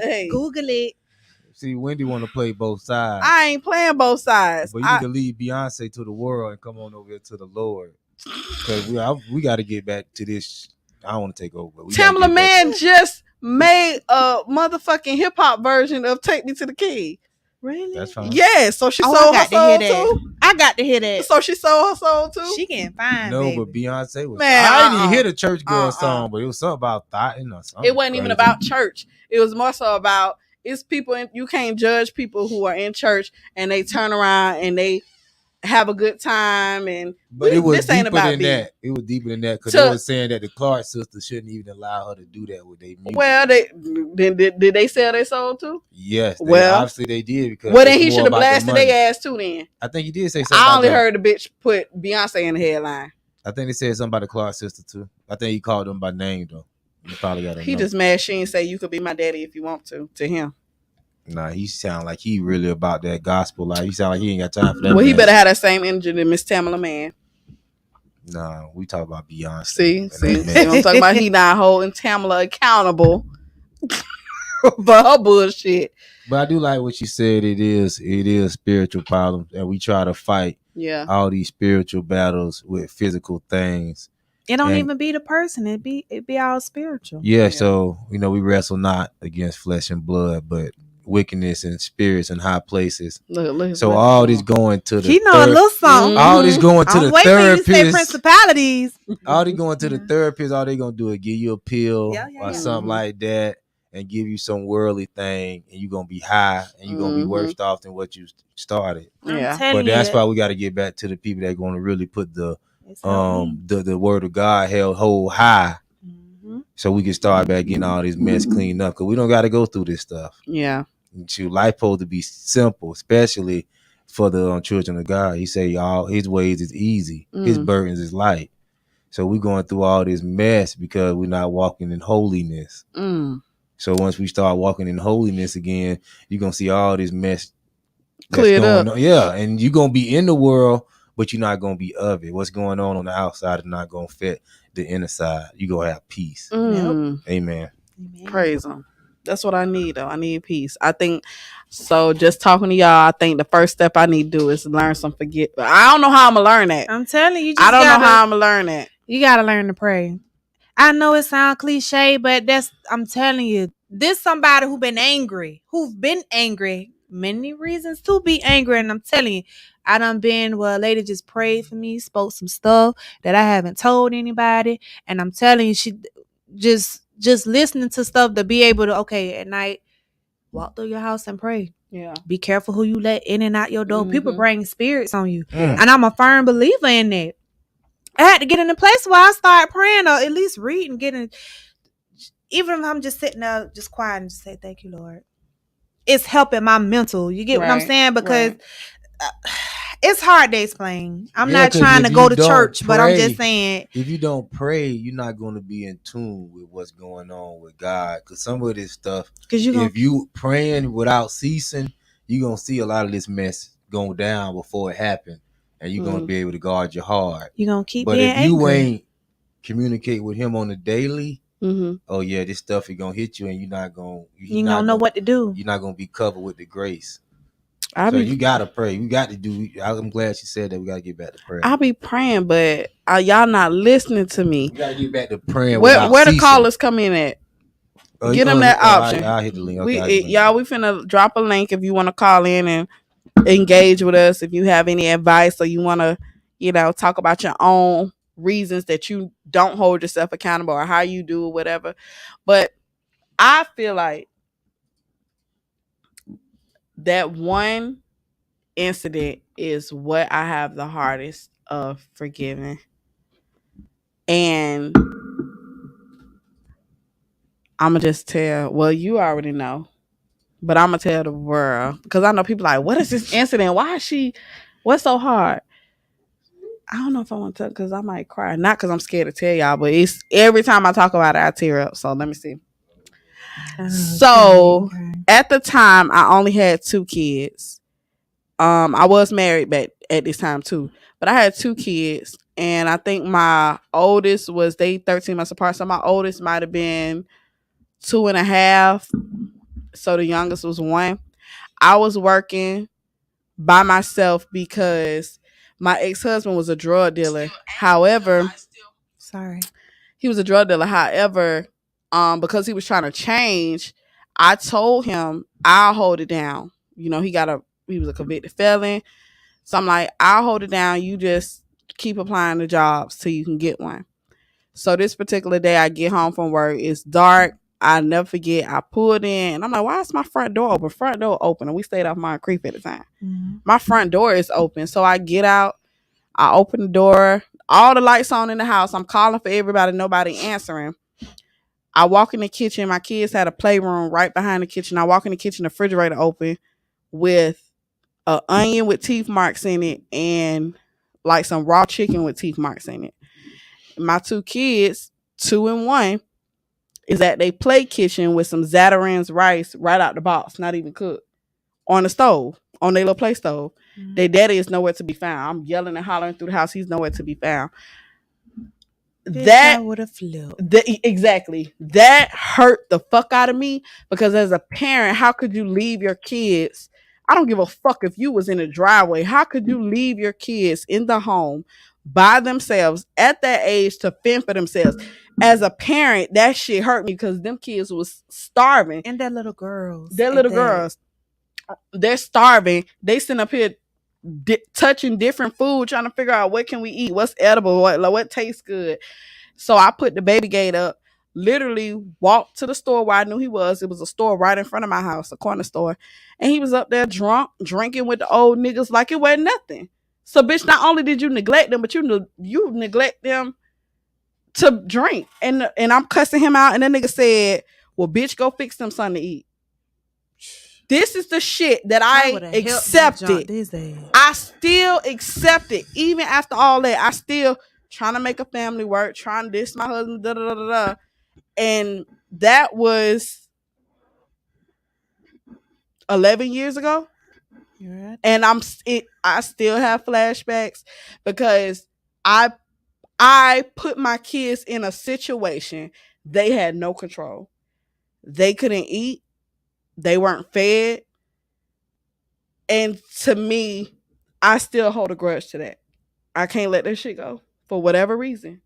Hey. Google it. See, Wendy want to play both sides. I ain't playing both sides. But you need to leave Beyonce to the world and come on over here to the Lord. Because we got to get back to this. I don't want to take over. Tamla Man just made a motherfucking hip hop version of "Take Me to the King." Really? That's fine. Yeah, so she sold her soul too. I got to hear that. So she sold her soul too. She getting fine. No, baby. but Beyonce was. Man, I didn't even hear the church girl song, but it was something about thoughting or something. It wasn't even about church. It was more so about it's people. You can't judge people who are in church and they turn around and they have a good time. But it was deeper than that. It was deeper than that because they were saying that the Clark sisters shouldn't even allow her to do that with their music. Well, did they sell their soul too? Yes. Well, obviously they did because. Well, then he should have blasted their ass too. Then I think he did say something. I only heard the bitch put Beyonce in the headline. I think they said something about the Clark sister too. I think he called them by name though. You probably got. He just mad she ain't say you could be my daddy if you want to him. Nah, he sound like he really about that gospel life. He sound like he ain't got time for that. Well, he better have that same energy than Miss Tamla Man. Nah, we talk about Beyonce. See, I'm talking about he not holding Tamla accountable for her bullshit. But I do like what you said. It is spiritual problems, and we try to fight all these spiritual battles with physical things. It don't even be the person. It be all spiritual. Yeah, so we wrestle not against flesh and blood, but wickedness and spirits in high places. Look, so all this going to the a little song. All this going to the therapist. Say principalities. All this going to the therapist. All they gonna do is give you a pill or something like that, and give you some worldly thing, and you gonna be high, and you gonna be worse off than what you started. Yeah, but that's why we got to get back to the people that are gonna really put the word of God hold high. So we can start back getting all this mess cleaned up because we don't got to go through this stuff. Yeah. Life supposed to be simple, especially for the children of God. He say all his ways is easy, his burdens is light. So we're going through all this mess because we're not walking in holiness. So once we start walking in holiness again, you're gonna see all this mess cleared up. Yeah, and you're gonna be in the world, but you're not gonna be of it. What's going on the outside is not gonna fit the inner side. You gonna have peace. Amen. Praise him. That's what I need though. I need peace. I think so. Just talking to y'all, I think the first step I need to do is learn some forget. I don't know how I'm gonna learn that. I'm telling you, I don't know how I'm gonna learn that. You gotta learn to pray. I know it sounds cliche, but I'm telling you, this somebody who've been angry, many reasons to be angry, and I'm telling you, I done been where a lady just prayed for me, spoke some stuff that I haven't told anybody, and I'm telling you, she just listening to stuff to be able to, at night, walk through your house and pray. Yeah. Be careful who you let in and out your door. People bring spirits on you. And I'm a firm believer in that. I had to get in a place where I started praying or at least reading, even if I'm just sitting there just quiet and just say, thank you, Lord. It's helping my mental. You get what I'm saying? Because it's hard to explain. I'm not trying to go to church, but I'm just saying. If you don't pray, you're not going to be in tune with what's going on with God. Because some of this stuff, if you praying without ceasing, you're going to see a lot of this mess go down before it happened. And you're going to be able to guard your heart. You're going to keep being angry. But if you ain't communicate with him on the daily, oh yeah, this stuff is going to hit you and you're not going to know what to do. You're not going to be covered with the grace. You gotta pray. You got to do. I'm glad she said that. We gotta get back to prayer. I'll be praying, but y'all not listening to me. We gotta get back to praying. Where the callers come in at? Get them that option. I'll hit the link. Okay, we finna drop a link if you want to call in and engage with us. If you have any advice or you want to, talk about your own reasons that you don't hold yourself accountable or how you do or whatever. But I feel like that one incident is what I have the hardest of forgiving. And I'm going to just tell, well, you already know, but I'm going to tell the world because I know people like, what is this incident? Why is she, what's so hard? I don't know if I want to tell because I might cry. Not because I'm scared to tell y'all, but it's every time I talk about it, I tear up. So let me see. So at the time, I only had 2 kids. I was married back at this time too, but I had 2 kids, and I think my oldest was they 13 months apart. So my oldest might have been 2.5. So the youngest was 1. I was working by myself because my ex-husband was a drug dealer. However, he was a drug dealer. However, because he was trying to change, I told him I'll hold it down. You know, he was a convicted felon. So I'm like, I'll hold it down. You just keep applying the jobs till you can get one. So this particular day, I get home from work. It's dark. I never forget. I pulled in, and I'm like, why is my front door open? Front door open. And we stayed off Mount Creek at the time. Mm-hmm. My front door is open. So I get out. I open the door. All the lights on in the house. I'm calling for everybody. Nobody answering. I walk in the kitchen. My kids had a playroom right behind the kitchen. I walk in the kitchen. The refrigerator open with an onion with teeth marks in it and like some raw chicken with teeth marks in it. My 2 kids, 2 and 1, is at they play kitchen with some Zatarain's rice right out the box, not even cooked, on the stove, on their little play stove. Mm-hmm. Their daddy is nowhere to be found. I'm yelling and hollering through the house. He's nowhere to be found. That would have flipped. Exactly. That hurt the fuck out of me because as a parent, how could you leave your kids? I don't give a fuck if you was in a driveway. How could you leave your kids in the home by themselves at that age to fend for themselves? As a parent, that shit hurt me because them kids was starving. And they're little girls. They're starving. They sitting up here touching different food, trying to figure out what can we eat, what's edible, what tastes good. So I put the baby gate up, literally walked to the store where I knew he was. It was a store right in front of my house, a corner store. And he was up there drunk, drinking with the old niggas like it wasn't nothing. So, bitch, not only did you neglect them, but you neglect them to drink. And I'm cussing him out. And that nigga said, well, bitch, go fix them something to eat. This is the shit that I accepted. I still accept it. Even after all that, I still trying to make a family work, trying to diss my husband, da da da da. And that was 11 years ago. Right. And I still have flashbacks because I put my kids in a situation they had no control. They couldn't eat. They weren't fed. And to me, I still hold a grudge to that. I can't let that shit go for whatever reason.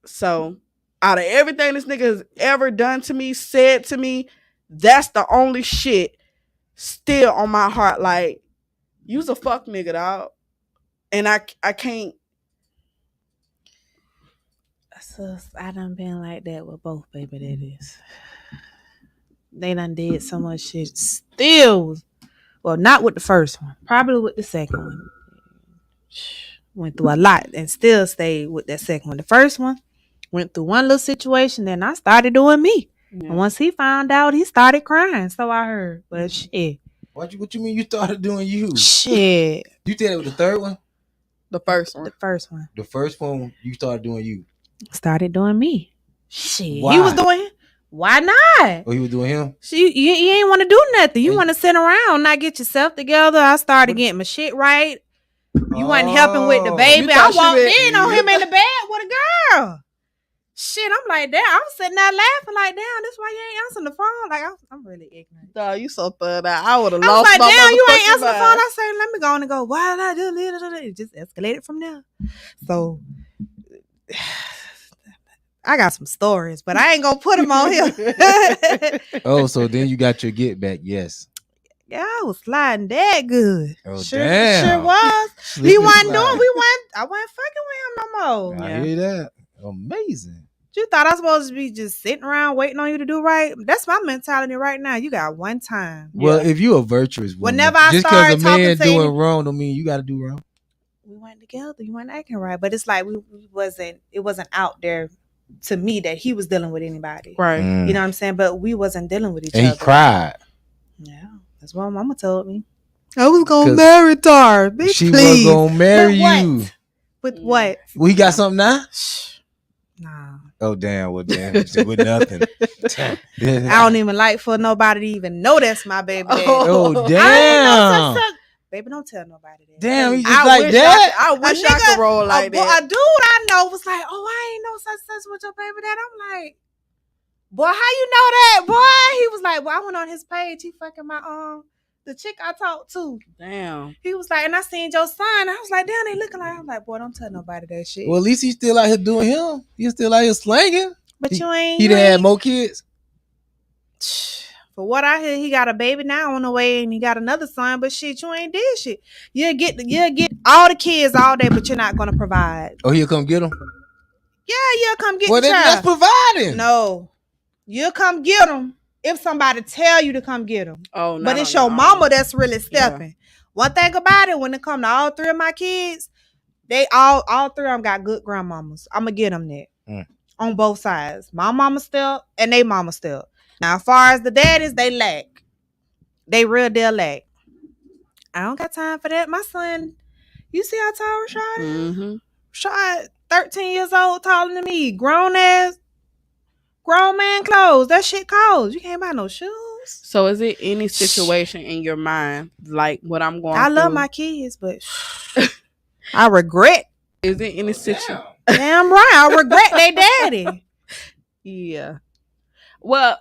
So, out of everything this nigga has ever done to me, said to me, that's the only shit still on my heart. Like, you's a fuck nigga, dog. And I can't. So I done been like that with both baby daddies. They done did so much shit. Still, well, not with the first one. Probably with the second one. Went through a lot and still stayed with that second one. The first one went through one little situation, then I started doing me. Yeah. And once he found out, he started crying. So I heard. But shit. What you mean you started doing you? Shit. You did it with the third one? The first one. The first one. The first one, you started doing you. Started doing me. Shit. Why? He was doing him. Why not? Oh, he was doing him? You ain't want to do nothing. You want to sit around, not get yourself together. I started getting my shit right. You wasn't helping with the baby. I walked in on him in the bed with a girl. Shit, I'm like, damn. I'm sitting there laughing like, damn, that's why you ain't answering the phone. Like, I'm really ignorant. Dog, you so thud out. I would have lost my like, damn, you ain't answering the phone. I say, let me go on and go, why did I do this? It just escalated from there. So, I got some stories, but I ain't gonna put them on here. Oh, so then you got your get back, yes. Yeah, I was sliding that good. Oh, Sure damn. was. Slip He and wasn't slide. doing. I wasn't fucking with him no more. I Yeah. hear that. Amazing. You thought I was supposed to be just sitting around waiting on you to do right? That's my mentality right now. You got one time. Well, Yeah. if you're a virtuous woman, Whenever I just because started a talking man to doing any- wrong don't mean you got to do wrong. we went together. You weren't acting right, but it's like we wasn't. It wasn't out there to me that he was dealing with anybody. Right. You know what I'm saying? But we wasn't dealing with each And other. he cried. Yeah, that's what my mama told me. I was gonna 'Cause marry Tar. Bitch, She please. was gonna marry With what? you. With Yeah. what? We got Yeah. something now? Nah. Oh, damn. Well, damn. With nothing. I don't even like for nobody to even know that's my baby daddy. Oh, I don't know damn. such. Baby, don't tell nobody that. Damn, he Please. just I like wish that? I wish I could roll like that. A dude I know was like, "Oh, I ain't know such with your baby dad." I'm like, "Boy, how you know that, boy?" He was like, "Well, I went on his page. He fucking my the chick I talked to." Damn. He was like, and I seen your son. I was like, "Damn, they looking like." I'm like, "Boy, don't tell nobody that shit." Well, at least he's still out here doing him. He's still out here slanging. But you ain't. He you done had ain't- more kids. For what I hear, he got a baby now on the way, and he got another son. But shit, you ain't did shit. You'll get all the kids all day, but you're not gonna provide. Oh, he'll come get him? Yeah, you'll come get Well, the that's child. providing. No, you'll come get them if somebody tell you to come get them. Oh, But it's your mama that's really stepping. Yeah. One thing about it, when it come to all three of my kids, they all three of them got good grandmamas. I'm gonna get them that on both sides. My mama step and they mama step. Now, as far as the daddies, they lack. They real deal lack. I don't got time for that. My son, you see how tall Rashad is? Mm-hmm. Rashad, 13 years old, taller than me. Grown man clothes. That shit costs. You can't buy no shoes. So is it any situation in your mind like what I'm going I through? love my kids, but I regret. Is it any situation? Damn right. I regret they daddy. Yeah. Well,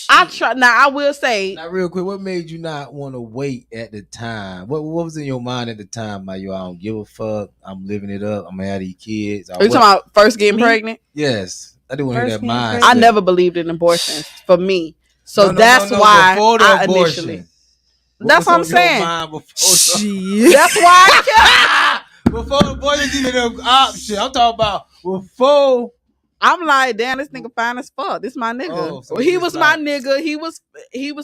I try. Now I will say. Now, real quick, what made you not want to wait at the time? What was in your mind at the time? Like, yo, I don't give a fuck. I'm living it up. I'm gonna have these kids. Are you talking about first getting pregnant? Yes, I didn't want to hear that mindset. I never believed in abortion for me, so that's why before the I abortion. initially. That's what I'm saying. That's why I before the abortion is even an option. I'm talking about before. I'm like, damn, this nigga fine as fuck. This my nigga. Oh, so well, he was my nigga. He was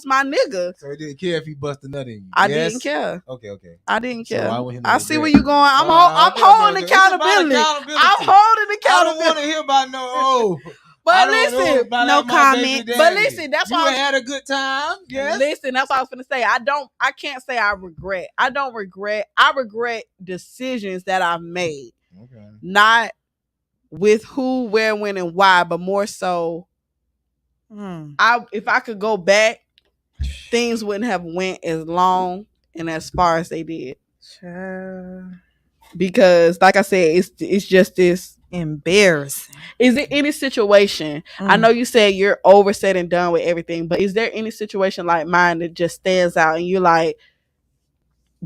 my nigga. So he didn't care if he busted nut in you. I didn't care. Okay. I didn't So care. why would he I not see care? where you going. I'm holding accountability. I'm holding accountability. I don't want to hear about no. But listen, no comment. But listen, that's you why I had a good time. Yes. Listen, that's what I was gonna say. I can't say I regret. I don't regret. I regret decisions that I've made. Okay. Not with who, where, when, and why, but more so. If I could go back, things wouldn't have went as long and as far as they did. Because, like I said, it's just this embarrassing. Is there any situation? I know you said you're over said and done with everything, but is there any situation like mine that just stands out and you're like,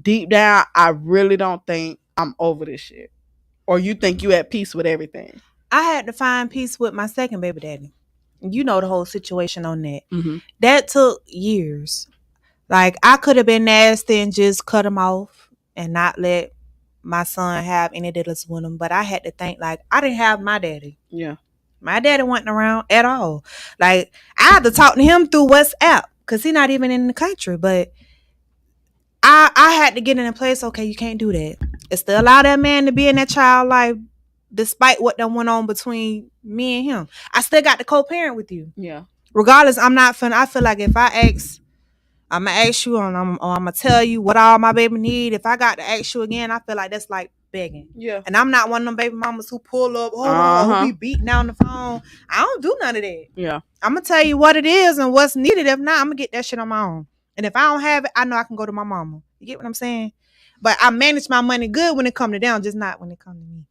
deep down, I really don't think I'm over this shit, or you think you at peace with everything? I had to find peace with my second baby daddy. You know the whole situation on that. Mm-hmm. That took years. Like, I could have been nasty and just cut him off and not let my son have any dealings with him. But I had to think, like, I didn't have my daddy. Yeah. My daddy wasn't around at all. Like, I had to talk to him through WhatsApp because he's not even in the country. But I had to get in a place, okay, you can't do that. It's to allow that man to be in that child life despite what that went on between me and him. I still got to co-parent with you. Yeah. Regardless, I'm not finna. I feel like if I ask, I'm gonna ask you, and I'm gonna tell you what all my baby need. If I got to ask you again, I feel like that's like begging. Yeah. And I'm not one of them baby mamas who pull up, who be beating down the phone. I don't do none of that. Yeah. I'm gonna tell you what it is and what's needed. If not, I'm gonna get that shit on my own. And if I don't have it, I know I can go to my mama. You get what I'm saying? But I manage my money good when it come to them, just not when it come to me.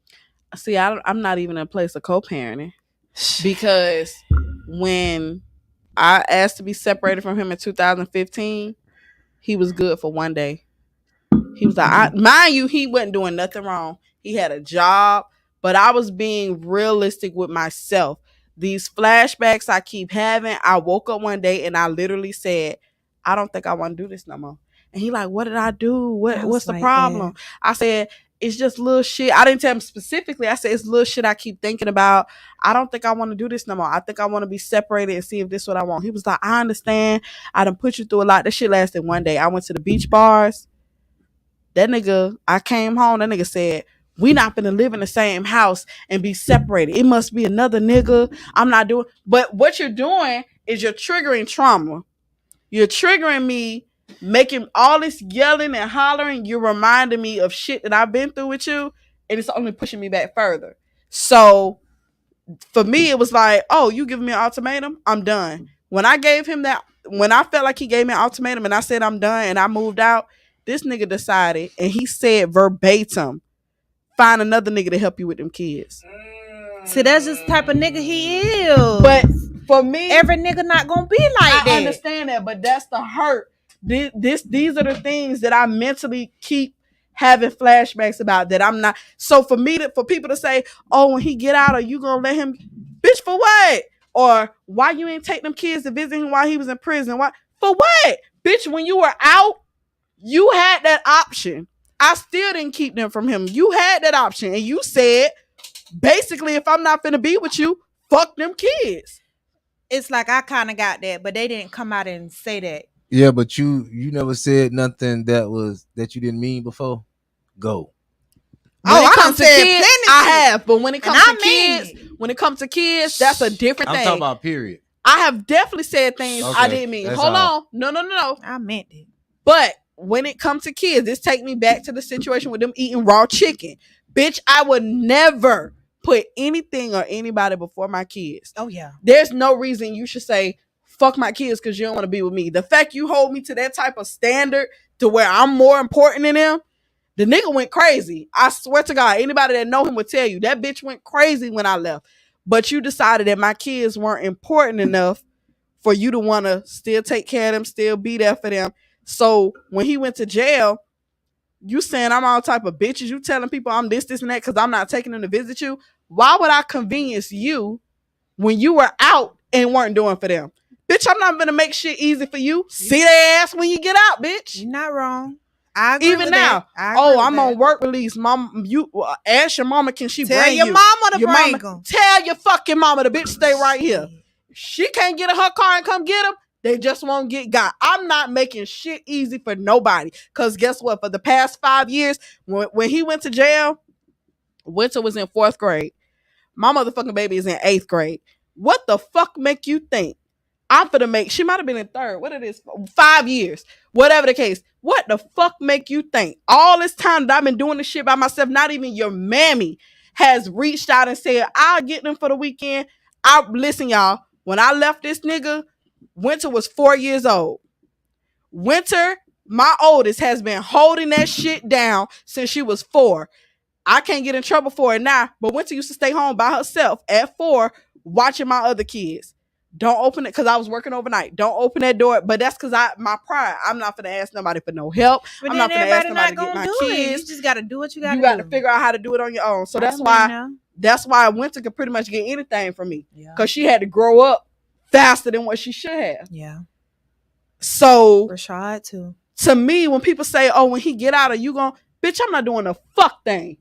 See, I'm not even in a place of co-parenting because when I asked to be separated from him in 2015, he was good for one day. He was like, mind you, he wasn't doing nothing wrong. He had a job, but I was being realistic with myself. These flashbacks I keep having, I woke up one day and I literally said, I don't think I want to do this no more. And he like, what did I do? What's the like problem? that. I said, it's just little shit. I didn't tell him specifically. I said, it's little shit I keep thinking about. I don't think I want to do this no more. I think I want to be separated and see if this is what I want. He was like, I understand. I done put you through a lot. This shit lasted one day. I went to the beach bars. That nigga, I came home. That nigga said, we not gonna live in the same house and be separated. It must be another nigga. I'm not doing. But what you're doing is you're triggering trauma. You're triggering me, making all this yelling and hollering. You're reminding me of shit that I've been through with you, and it's only pushing me back further. So for me, it was like, oh, you giving me an ultimatum? I'm done. When I gave him that, when I felt like he gave me an ultimatum and I said I'm done and I moved out, this nigga decided and he said verbatim, find another nigga to help you with them kids. See, that's just the type of nigga he is. But for me, every nigga not gonna be like that. I understand that, but that's the hurt. These are the things that I mentally keep having flashbacks about that I'm not. So for me for people to say, oh, when he get out, are you gonna let him? Bitch, for what? Or why you ain't take them kids to visit him while he was in prison? Why? For what? Bitch, when you were out, you had that option. I still didn't keep them from him. You had that option, and you said, basically, if I'm not finna be with you, fuck them kids. It's like I kind of got that, but they didn't come out and say that. Yeah, but you never said nothing that you didn't mean before. Go. When it comes to kids, I have. But when it comes to kids, that's a different thing. I'm talking about period. I have definitely said things I didn't mean. Hold on. No. I meant it. But when it comes to kids, this take me back to the situation with them eating raw chicken. Bitch, I would never put anything or anybody before my kids. Oh, yeah. There's no reason you should say, fuck my kids because you don't want to be with me. The fact you hold me to that type of standard to where I'm more important than them, the nigga went crazy. I swear to God, anybody that know him would tell you, that bitch went crazy when I left. But you decided that my kids weren't important enough for you to want to still take care of them, still be there for them. So when he went to jail, you saying I'm all type of bitches. You telling people I'm this, and that because I'm not taking them to visit you. Why would I convenience you when you were out and weren't doing for them? Bitch, I'm not gonna make shit easy for you. See their ass when you get out, bitch. You're not wrong. I agree even with now. That. I'm on work release. Mom, you ask your mama, can she bring you? Tell your mama to bring them. Tell your fucking mama the bitch stay right here. She can't get in her car and come get them. They just won't get got. I'm not making shit easy for nobody. Because guess what? For the past 5 years, when he went to jail, Winter was in 4th grade. My motherfucking baby is in 8th grade. What the fuck make you think I'm finna make? She might have been in 3rd. What it is? 5 years. Whatever the case. What the fuck make you think all this time that I've been doing this shit by myself, not even your mammy has reached out and said, I'll get them for the weekend. Listen, y'all. When I left this nigga, Winter was 4 years old. Winter, my oldest, has been holding that shit down since she was 4. I can't get in trouble for it now, but Winter used to stay home by herself at 4 watching my other kids. Don't open it because I was working overnight. Don't open that door. But that's because my pride. I'm not gonna ask nobody for no help. But I'm not gonna ask nobody to get my kids. You just gotta do what you gotta do. You got to figure out how to do it on your own. So that's why Winter could pretty much get anything from me. Because she had to grow up faster than what she should have. Yeah. So Rashad too. To me, when people say, oh, when he get out, are you going, bitch, I'm not doing a fuck thing.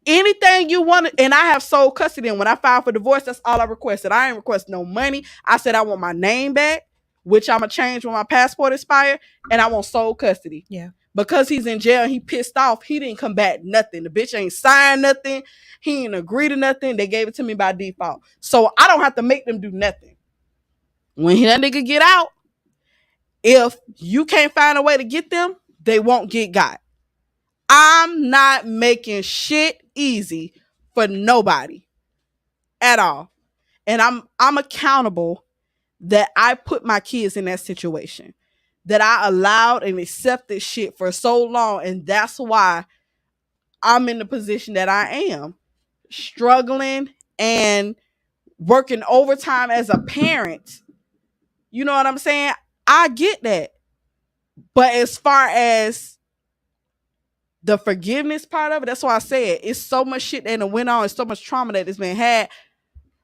Anything you want, and I have sole custody. And when I filed for divorce, that's all I requested. I ain't request no money. I said I want my name back, which I'm gonna change when my passport expires, and I want sole custody. Yeah. Because he's in jail and he pissed off, he didn't come back nothing. The bitch ain't signed nothing. He ain't agreed to nothing. They gave it to me by default. So I don't have to make them do nothing. When that nigga get out, if you can't find a way to get them, they won't get got. I'm not making shit easy for nobody at all. And I'm accountable that I put my kids in that situation, that I allowed and accepted shit for so long. And that's why I'm in the position that I am, struggling and working overtime as a parent. You know what I'm saying? I get that. But as far as the forgiveness part of it, that's why I said it's so much shit that went on, it's so much trauma that has been had.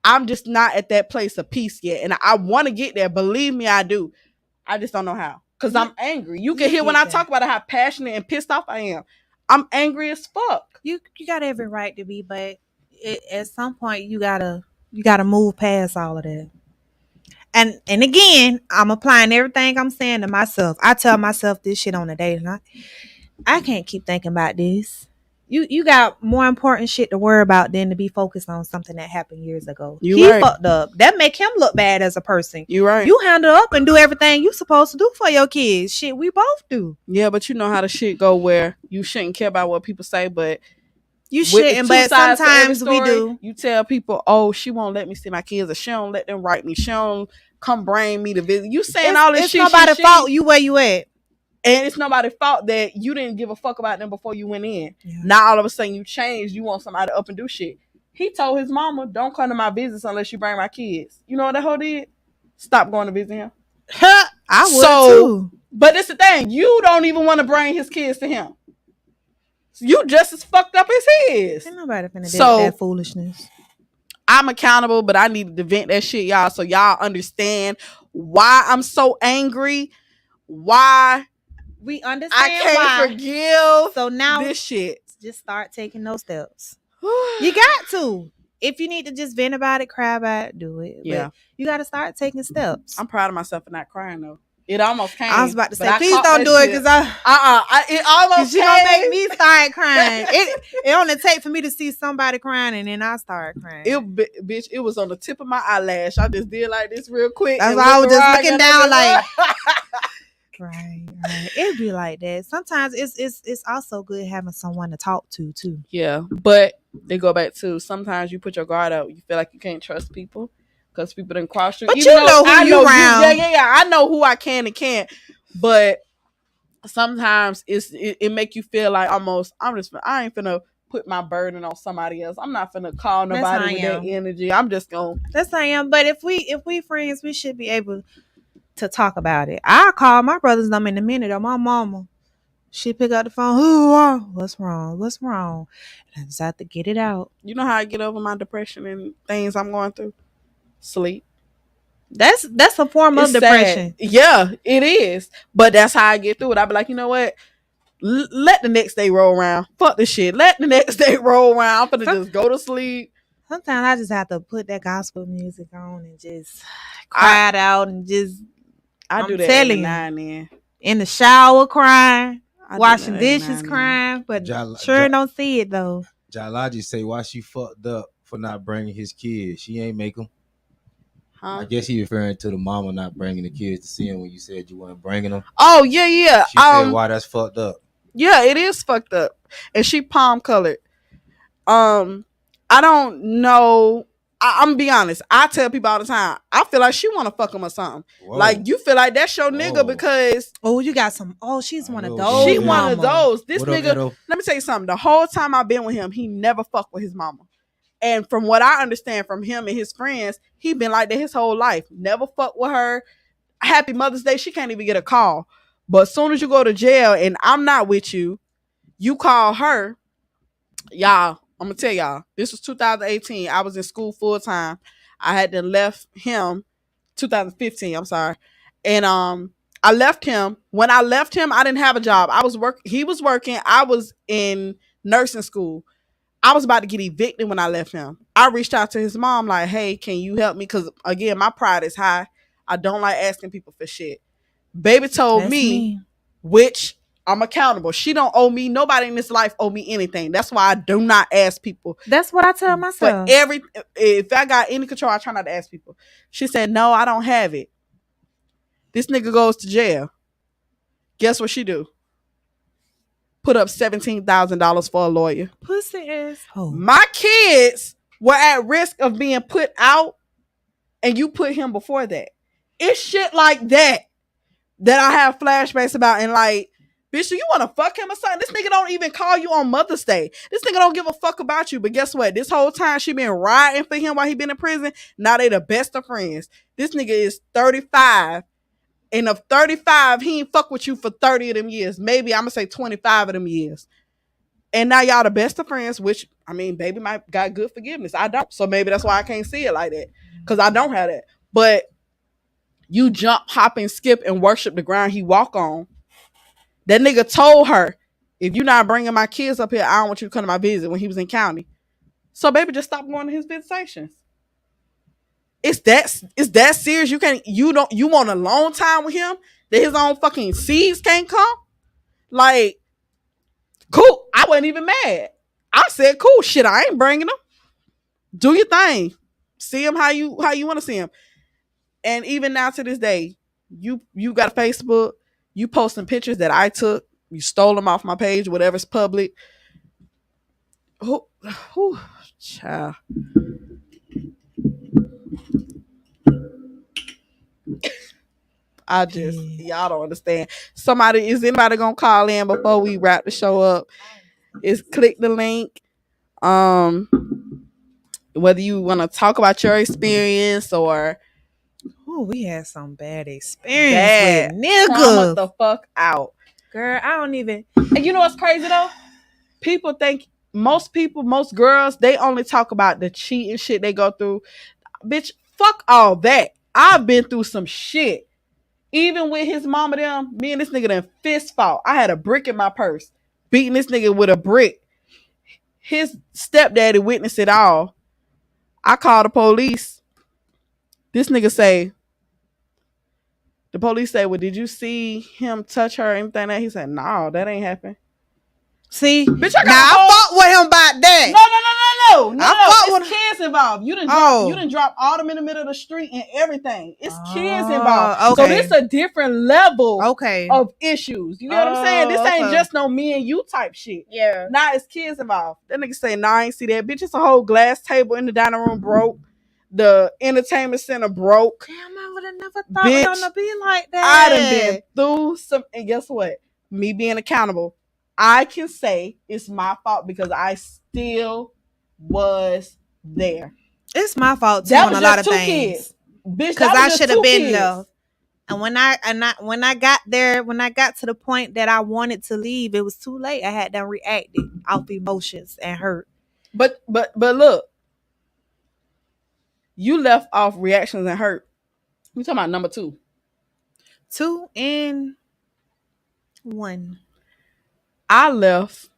I'm just not at that place of peace yet. And I want to get there. Believe me, I do. I just don't know how. Because I'm angry. You can hear when I talk about it how passionate and pissed off I am. I'm angry as fuck. You got every right to be, but at some point you gotta move past all of that. And again, I'm applying everything I'm saying to myself. I tell myself this shit on a daily. I can't keep thinking about this. You got more important shit to worry about than to be focused on something that happened years ago. He fucked up. That make him look bad as a person. You right. You handle up and do everything you supposed to do for your kids. Shit, we both do. Yeah, but you know how the shit go where you shouldn't care about what people say, but you shouldn't. But sometimes we do. You tell people, "Oh, she won't let me see my kids, or she don't let them write me. She don't come bring me to visit." You saying all this shit? It's nobody's fault. You where you at? And it's nobody's fault that you didn't give a fuck about them before you went in. Yeah. Now all of a sudden you changed. You want somebody to up and do shit. He told his mama, "Don't come to my visits unless you bring my kids." You know what that hoe did? Stop going to visit him. I would too. But it's the thing. You don't even want to bring his kids to him. You just as fucked up as he is. Ain't nobody finna do that foolishness. I'm accountable, but I needed to vent that shit, y'all, so y'all understand why I'm so angry. Why we understand I can't forgive. So now this shit. Just start taking those steps. You got to. If you need to just vent about it, cry about it, do it. Yeah. But you got to start taking steps. I'm proud of myself for not crying though. It almost came. I was about to say, please don't do it because it almost came. You gonna make me start crying. It only take for me to see somebody crying and then I start crying. Bitch, it was on the tip of my eyelash. I just did like this real quick. That's why I was just looking down like. Right. It'd be like that. Sometimes it's also good having someone to talk to too. Yeah, but they go back to sometimes you put your guard up. You feel like you can't trust people. Because people didn't cross you. But you know who you around. Yeah. I know who I can and can't. But sometimes it make you feel like almost I ain't finna put my burden on somebody else. I'm not finna call nobody with that energy. I'm just gonna. That's how I am. But if we friends, we should be able to talk about it. I call my brothers them in a minute or my mama. She pick up the phone. What's wrong? And I just have to get it out. You know how I get over my depression and things I'm going through? Sleep. That's a form of depression. Sad. Yeah, it is. But that's how I get through it. I be like, you know what? Let the next day roll around. Fuck this shit. Let the next day roll around. I'm gonna just go to sleep. Sometimes I just have to put that gospel music on and just cry it out and just. I do that every now and then. In the shower crying, washing dishes crying, but sure don't see it though. Jalaji say why she fucked up for not bringing his kids. She ain't make them. Huh? I guess he referring to the mama not bringing the kids to see him when you said you weren't bringing them. Oh yeah. She said why that's fucked up. Yeah, it is fucked up, and she palm colored. I don't know. I'm gonna be honest. I tell people all the time. I feel like she want to fuck him or something. Whoa. Like you feel like that's your nigga because you got some. She's one of those. She one of those. This nigga. Let me tell you something. The whole time I've been with him, he never fucked with his mama. And from what I understand from him and his friends, he been like that his whole life. Never fucked with her. Happy Mother's Day. She can't even get a call. But as soon as you go to jail and I'm not with you, you call her. Y'all, I'm going to tell y'all. This was 2018. I was in school full time. I had to left him 2015. I'm sorry. And I left him. When I left him, I didn't have a job. He was working. I was in nursing school. I was about to get evicted when I left him. I reached out to his mom like, hey, can you help me? Because, again, my pride is high. I don't like asking people for shit. Baby told me, which I'm accountable. She don't owe me. Nobody in this life owe me anything. That's why I do not ask people. That's what I tell myself. But if I got any control, I try not to ask people. She said, no, I don't have it. This nigga goes to jail. Guess what she do? Put up $17,000 for a lawyer. Pussy asshole. My kids were at risk of being put out, and you put him before that. It's shit like that I have flashbacks about, and like, bitch, do you want to fuck him or something? This nigga don't even call you on Mother's Day. This nigga don't give a fuck about you. But guess what? This whole time she been riding for him while he been in prison. Now they the best of friends. This nigga is 35. And of 35, he ain't fuck with you for 30 of them years. Maybe I'm going to say 25 of them years. And now y'all the best of friends, which, I mean, baby might got good forgiveness. I don't. So maybe that's why I can't see it like that. Because I don't have that. But You jump, hop, and skip and worship the ground he walk on. That nigga told her, if you not bringing my kids up here, I don't want you to come to my visit when he was in county. So baby, just stop going to his visitations. It's that serious. You want a long time with him that his own fucking seeds can't come? Like, cool. I wasn't even mad. I said, cool, shit, I ain't bringing him. Do your thing. See him how you want to see him. And even now to this day, you got a Facebook, you posting pictures that I took, you stole them off my page, whatever's public. Who child. I just y'all don't understand. Is anybody gonna call in before we wrap the show up? Is click the link. Whether you want to talk about your experience or we had some bad experience with niggas. The fuck out, girl. I don't even. And you know what's crazy though? People think most girls, they only talk about the cheating shit they go through. Bitch, fuck all that. I've been through some shit. Even with his mama, me and this nigga done fist fought. I had a brick in my purse, beating this nigga with a brick. His stepdaddy witnessed it all. I called the police. This nigga say, the police say, well, did you see him touch her or anything like that? He said, no, that ain't happened. See, bitch, I fought with him about that. No. It's kids involved. You done drop all them in the middle of the street and everything. It's kids involved. Okay. So this a different level of issues. You know what I'm saying? This ain't just no me and you type shit. Yeah. Nah, it's kids involved. That nigga say, nah, I ain't see that. Bitch, it's a whole glass table in the dining room broke. The entertainment center broke. Damn, I would have never thought it was gonna be like that. I done been through some, and guess what? Me being accountable, I can say it's my fault because I still was there. It's my fault too on a lot of things. Kids. Bitch, because I should have been there. And when I got there, when I got to the point that I wanted to leave, it was too late. I had done reacted off emotions and hurt. But look, you left off reactions and hurt. We talking about number 2. 2 and 1. I left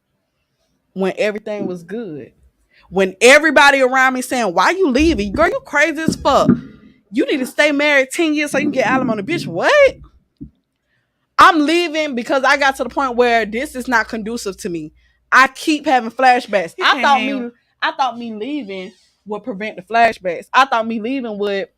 when everything was good. When everybody around me saying, why you leaving? Girl, you crazy as fuck. You need to stay married 10 years so you can get alimony. Bitch, what? I'm leaving because I got to the point where this is not conducive to me. I keep having flashbacks. I thought me leaving would prevent the flashbacks. I thought me leaving would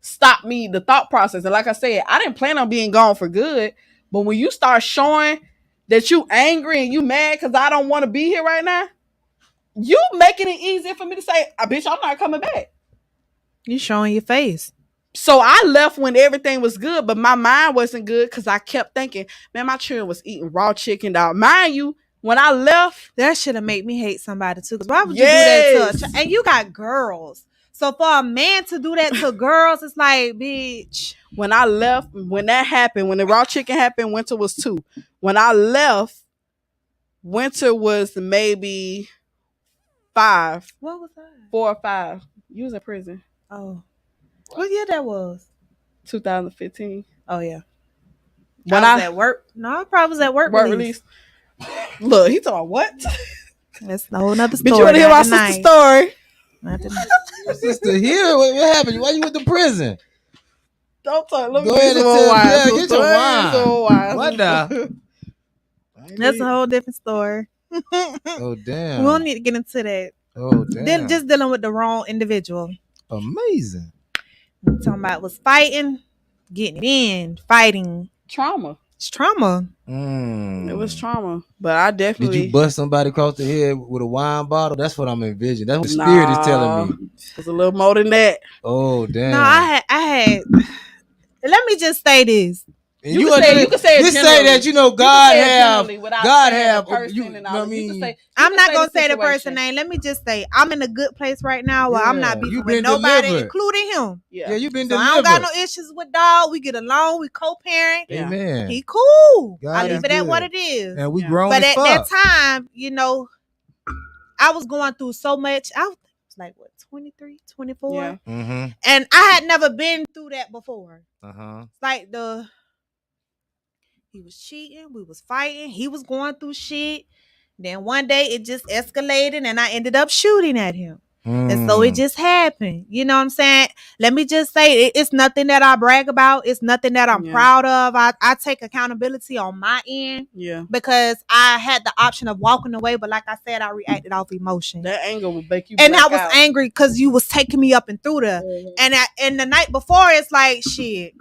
stop me, the thought process. And like I said, I didn't plan on being gone for good. But when you start showing that you angry and you mad because I don't want to be here right now, you making it easier for me to say, bitch, I'm not coming back. You showing your face. So I left when everything was good, but my mind wasn't good because I kept thinking, man, my children was eating raw chicken, dog. Mind you, when I left, that should have made me hate somebody too. Because why would you do that to and you got girls. So for a man to do that to girls, it's like, bitch. When I left, when that happened, when the raw chicken happened, Winter was 2. When I left, Winter was maybe 5. What was that? 4 or 5. You was in prison. Oh. What year that was? 2015. Oh, yeah. When I was at work. No, I probably was at work release. Look, he talking what? That's a whole nother story. But you want to hear my sister's story? Sister, here, what happened? Why you went to prison? Don't talk. Let me go ahead and tell. Get your wine. What now? That's a whole different story. Oh, damn. We don't need to get into that. Oh, damn. Then just dealing with the wrong individual. Amazing. I'm talking about was fighting, getting it in, fighting. Trauma. It's trauma. It was trauma. But I definitely... Did you bust somebody across the head with a wine bottle? That's what I'm envisioning. That's what the spirit is telling me. It's a little more than that. Oh, damn. No, I had... Let me just say this. You can say it. Just say that, God have. You know what I mean? I'm not gonna say the person name. Let me just say I'm in a good place right now where I'm not beefing with nobody, including him. Yeah, you've been delivered. I don't got no issues with dog. We get along. We co-parent. Amen. He cool. I leave it at what it is. And we grown. But at that time, I was going through so much. I was like, what, 23, 24. Yeah. Mm-hmm. And I had never been through that before. Uh-huh. It's like he was cheating, we was fighting, he was going through shit. Then one day it just escalated and I ended up shooting at him. And so it just happened. You know what I'm saying? Let me just say it's nothing that I brag about. It's nothing that I'm proud of. I take accountability on my end. Yeah. Because I had the option of walking away, but like I said, I reacted off emotion. That anger will make you. And I was angry because you was taking me up and through there. And the night before, it's like shit.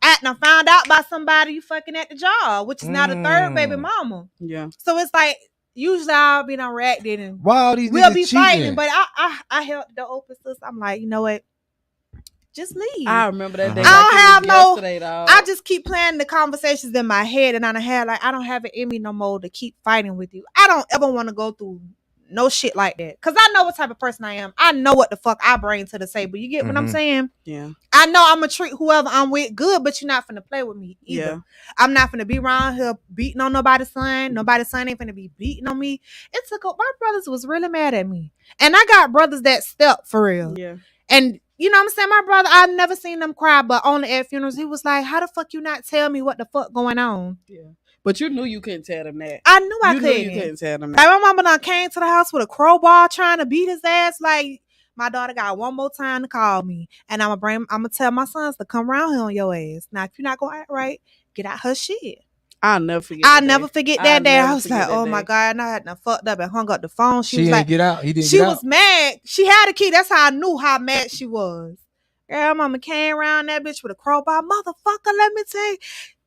I found out by somebody you fucking at the job, which is now the third baby mama. Yeah. So it's like usually I'll be reacting and wow, these we'll be cheating. fighting, but I held the open sis. I'm like, you know what? Just leave. I remember that day. I don't have no. I just keep playing the conversations in my head, and I had I don't have it in me no more to keep fighting with you. I don't ever want to go through no shit like that because I know what type of person I am. I know what the fuck I bring to the table. You get what I'm saying? Yeah. I know I'm gonna treat whoever I'm with good, but you're not finna play with me either. Yeah. I'm not finna be around here beating on nobody's son. Nobody's son ain't finna be beating on me. It took my brothers was really mad at me, and I got brothers that step for real. Yeah. And you know what I'm saying? My brother, I've never seen them cry, but only at funerals, he was like, how the fuck you not tell me what the fuck going on? Yeah. But you knew you couldn't tell them that. I knew I couldn't. You couldn't tell them that. Like my mama done came to the house with a crowbar trying to beat his ass. Like my daughter got one more time to call me. And I'm gonna tell my sons to come around here on your ass. Now, if you're not gonna act right, get out her shit. I'll never forget that day. I was like, oh my God. And I had done fucked up and hung up the phone. She was like, get out. He didn't she get was out. mad. She had a key. That's how I knew how mad she was. Girl, mama came around that bitch with a crowbar. Motherfucker, let me tell you.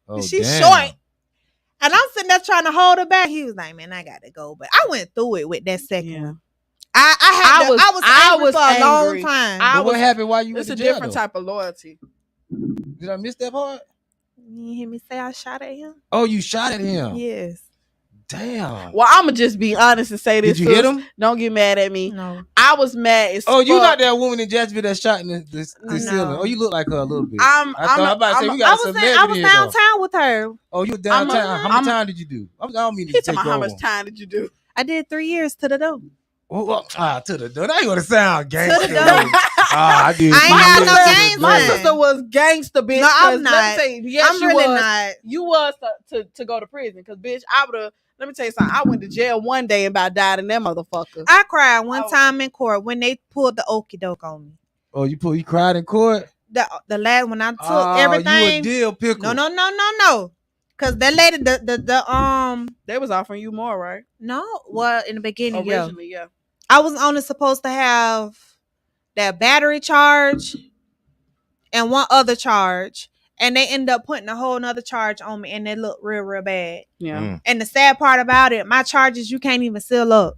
Oh, she's short. And I'm sitting there trying to hold her back. He was like, man, I got to go. But I went through it with that second one. I was angry for a long time. What happened while you were in jail? It's a different type of loyalty. Did I miss that part? You hear me say I shot at him? Oh, you shot at him? Yes. Damn. Well, I'm going to just be honest and say this. Did you hit him? Don't get mad at me. No. I was mad as fuck. You not that woman in Jacksonville that shot in the ceiling. Oh, you look like her a little bit. I was downtown with her. Oh, you were downtown. How much time did you do? I don't mean to take how much time did you do? I did 3 years to the door. To the door. That ain't gonna sound gangster. To the door. I did. I ain't got no gangster. My sister was gangster, bitch. No, I'm not. Let me tell you, yes, I'm really not. You was to go to prison, because bitch, I would have. Let me tell you something. I went to jail one day and about died in that motherfucker. I cried one time in court when they pulled the okie doke on me. Oh, you cried in court? The last when I took everything. You a deal pickle. No. Cause that lady, they was offering you more, right? No, well, in the beginning, originally, yeah. I was only supposed to have that battery charge and one other charge, and they ended up putting a whole nother charge on me, and it looked real, real bad. Yeah. And the sad part about it, my charges you can't even seal up.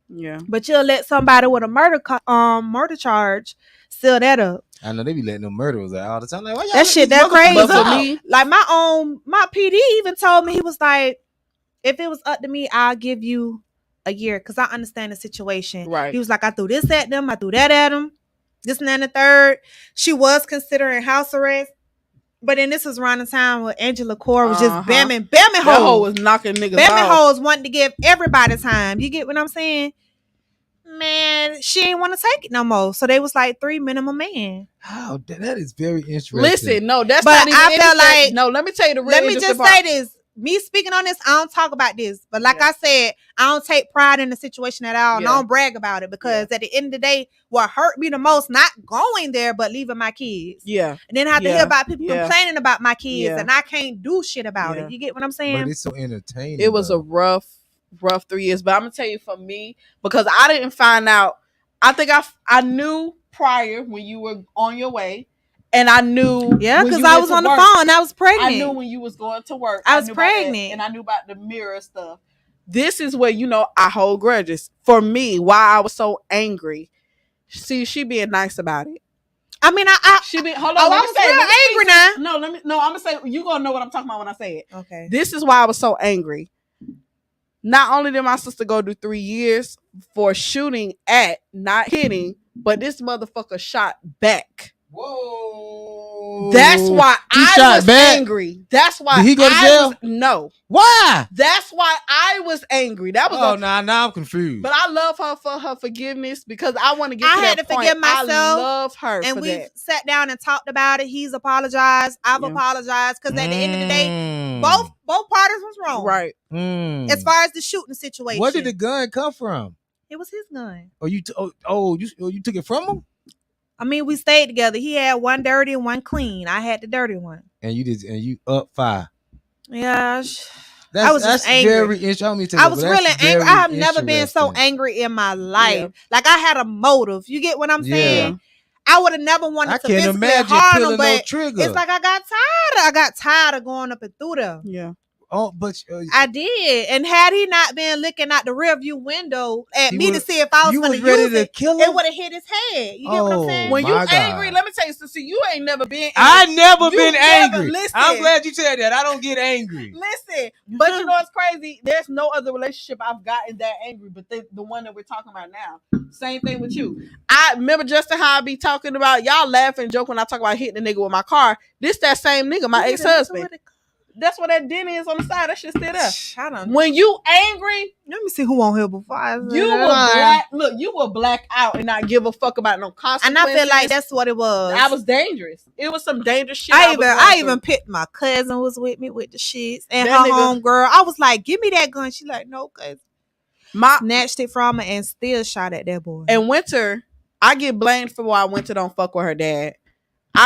Yeah. But you'll let somebody with a murder charge seal that up. I know they be letting them murderers out all the time. Like, why y'all that shit that crazy. But for me, like my PD even told me, he was like, if it was up to me, I'll give you a year, because I understand the situation. Right. He was like, I threw this at them, I threw that at them, this and that and the third. She was considering house arrest, but then this was around the time where Angela Core was just bamming hoes. That hoe was knocking niggas bamming off. Hoes wanting to give everybody time. You get what I'm saying? Man, she ain't want to take it no more. So they was like 3 minimum man. Oh, that is very interesting. Listen, no, that's but not even I felt like, no, let me tell you the real. Let me just say this. Me speaking on this, I don't talk about this. But like I said, I don't take pride in the situation at all. And I don't brag about it, because at the end of the day, what hurt me the most, not going there, but leaving my kids. Yeah. And then I have to hear about people complaining about my kids, and I can't do shit about it. You get what I'm saying? But it's so entertaining. It was a rough 3 years. But I'm going to tell you, for me, because I didn't find out, I think I knew prior when you were on your way. And I knew, because I was on the phone. I was pregnant. I knew when you was going to work. I was pregnant, and I knew about the mirror stuff. This is where I hold grudges. For me, why I was so angry. See, she being nice about it. I mean, she be hold on. I was real angry now. No, I'm gonna say, you gonna know what I'm talking about when I say it. Okay. This is why I was so angry. Not only did my sister go through 3 years for shooting at, not hitting, but this motherfucker shot back. Whoa. That's why He I shot was back? angry. That's why Did he go to jail? No. Why? That's why I was angry. That was now I'm confused. But I love her for her forgiveness because I want to get I to had that to point. forgive myself, I love her and for we that. sat down and talked about it. He's apologized. I've apologized because at the end of the day, both parties was wrong. Right. As far as the shooting situation. Where did the gun come from? It was his gun. Oh, you took it from him? I mean, we stayed together. He had one dirty and one clean. I had the dirty one. And you up 5. Yeah. I was just angry. Very interesting. I was really angry. I have never been so angry in my life. Yeah. Like I had a motive. You get what I'm saying? I would have never wanted to physically harm him, but it's like I got tired. I got tired of going up and through them. Yeah. Oh, but I did. And had he not been looking out the rearview window at me to see if I was going to use it, kill him? It would have hit his head. You get what I'm saying? When you angry, let me tell you something. See, you ain't never been angry. I never been angry. I'm glad you said that. I don't get angry. Listen, but you know what's crazy? There's no other relationship I've gotten that angry, but the one that we're talking about now. Same thing with you. I remember Justin how I be talking about y'all laughing and joke when I talk about hitting a nigga with my car. This that same nigga, my ex-husband. That's what that dent is on the side. That shit still there. When you angry, let me see who on here before I you will black. Look, you will black out and not give a fuck about no consequences. And I feel like that's what it was. I was dangerous. It was some dangerous shit. I even picked my cousin was with me with the shits and that her homegirl. I was like, "Give me that gun." She like, "No, cause snatched it from her and still shot at that boy." And Winter, I get blamed for why Winter don't fuck with her dad.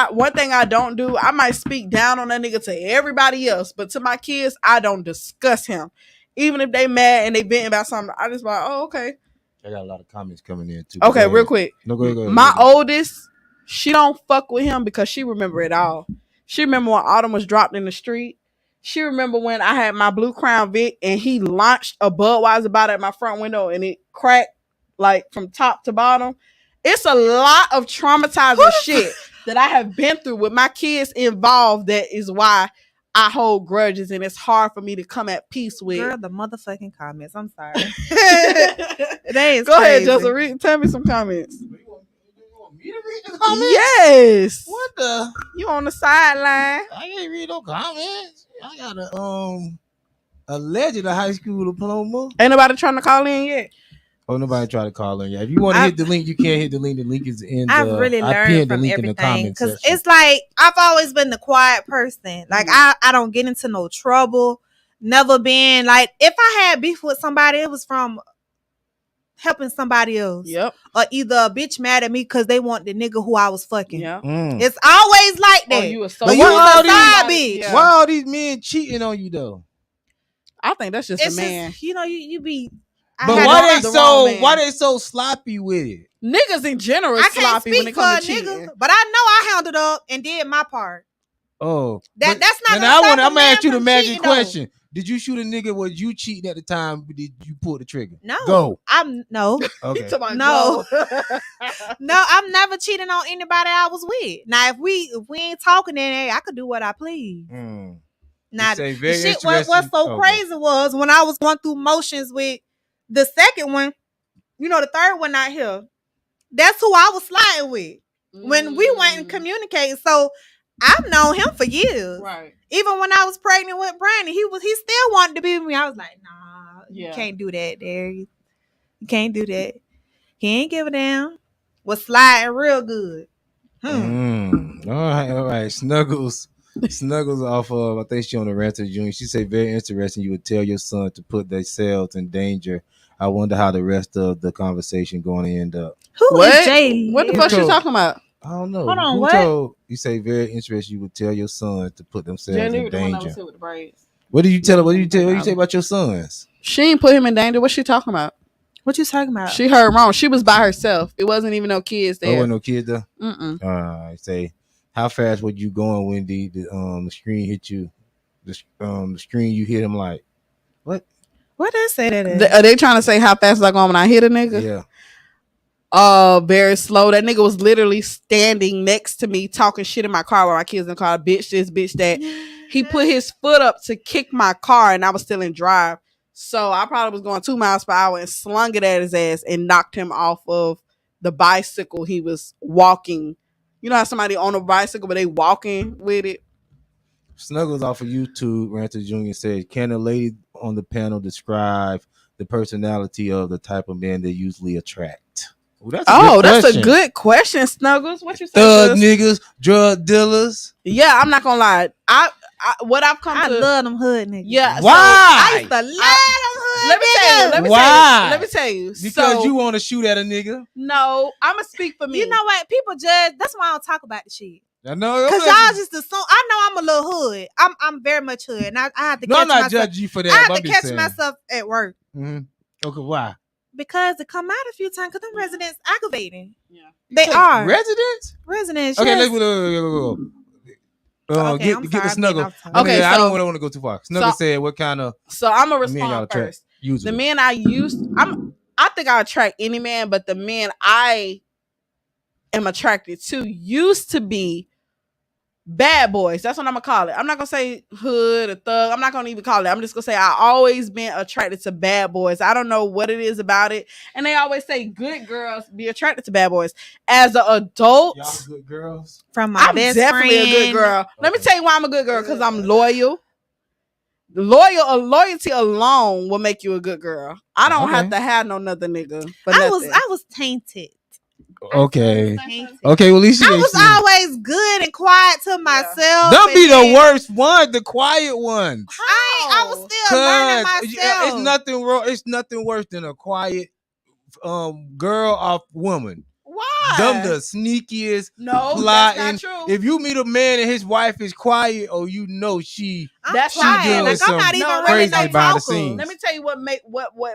One thing I don't do, I might speak down on that nigga to everybody else, but to my kids, I don't discuss him. Even if they mad and they venting about something, I just like, oh, okay. I got a lot of comments coming in too. Okay, real quick. No, go ahead. My oldest, she don't fuck with him because she remember it all. She remember when Autumn was dropped in the street. She remember when I had my blue Crown Vic and he launched a Budweiser bottle at my front window and it cracked like from top to bottom. It's a lot of traumatizing shit that I have been through with my kids involved. That is why I hold grudges and it's hard for me to come at peace with. Girl, the motherfucking comments. I'm sorry. Go ahead, Justin. Tell me some comments. You want me to read the comments? Yes. What the? You on the sideline? I ain't read no comments. I got a legend of high school diploma. Ain't nobody trying to call in yet. Oh, nobody try to call in. Yeah, if you want to hit the link, you can't hit the link. The link is in. I've really learned from everything because it's like I've always been the quiet person. Like I don't get into no trouble. Never been like if I had beef with somebody, it was from helping somebody else. Yep. Or either a bitch mad at me because they want the nigga who I was fucking. Yeah. It's always like that. You a side bitch. Yeah. Why all these men cheating on you though? I think that's just a man. Just, you be. But why they so sloppy with it? Niggas in general is sloppy when it comes to cheating. But I know I handled up and did my part. Oh, that's not. I'm gonna ask you the magic question. Did you shoot a nigga? Was you cheating at the time? Did you pull the trigger? No. Go. No. Okay. No. No, I'm never cheating on anybody I was with. Now, if we ain't talking, then I could do what I please. Now, the shit what's so crazy was when I was going through motions with the second one, the third one not here. That's who I was sliding with when we went and communicated. So I've known him for years. Right. Even when I was pregnant with Brandon, he still wanted to be with me. I was like, nah, you can't do that there. You can't do that. He ain't give a damn. Was sliding real good. All right. Snuggles off of, I think she on the Ranter Junior. She said, very interesting. You would tell your son to put themselves in danger. I wonder how the rest of the conversation going to end up. Who is Jay? What the fuck she talking about? I don't know. Hold on, what? You say very interesting. You would tell your son to put themselves in danger. With the braids. What did you tell her? What did you say about your sons? She ain't put him in danger. What's she talking about? What you talking about? She heard wrong. She was by herself. It wasn't even no kids there. There wasn't no kids there? Mm-mm. Say, how fast were you going, Wendy? The screen hit you. The screen you hit him like, what? What did I say that is? Are they trying to say how fast was I going when I hit a nigga? Yeah. Very slow. That nigga was literally standing next to me talking shit in my car while my kids in the car. Bitch this, bitch that. He put his foot up to kick my car and I was still in drive. So I probably was going 2 miles per hour and slung it at his ass and knocked him off of the bicycle he was walking, You know how somebody on a bicycle, but they walking with it. Snuggles off of YouTube, Ranter Jr. said, "Can a lady on the panel describe the personality of the type of men they usually attract?" Ooh, that's a good question, Snuggles. What you say? Thug niggas, drug dealers. Yeah, I'm not gonna lie. I love them hood niggas. Yeah, why? I used to love them hood niggas. Let me tell you. Because you want to shoot at a nigga. No, I'ma speak for me. You know what? People judge. That's why I don't talk about the shit. I know, because y'all just assume. I know I'm a little hood. I'm very much hood, and I have to. No, catch I'm not myself. judging you for that. I have to catch myself at work. Mm-hmm. Okay, why? Because it come out a few times. Because them residents aggravating. Yeah, they are residents. Residents. Okay, yes. let's go. Get the Snuggle. Okay, I don't want to go too far. Snuggle said, "What kind of?" So I'm gonna respond first. The men I think I attract any man, but the men I am attracted to used to be bad boys. That's what I'm gonna call it. I'm not gonna say hood or thug. I'm not gonna even call it. I'm just gonna say I always been attracted to bad boys. I don't know what it is about it. And they always say good girls be attracted to bad boys. As an adult, y'all good girls. From my I'm best definitely friend. a good girl. Okay. Let me tell you why I'm a good girl. Because I'm loyal. Loyalty alone will make you a good girl. I don't have to have no another nigga. I was tainted. Okay. Okay. Well, at least I was always good and quiet to myself. Don't be the worst one, the quiet ones. I was still learning myself. It's nothing wrong. It's nothing worse than a quiet girl or woman. Why? Them the sneakiest. No, plotting. that's not true. If you meet a man and his wife is quiet, or you know that's quiet. Like I'm not even really no behind the scenes. Let me tell you what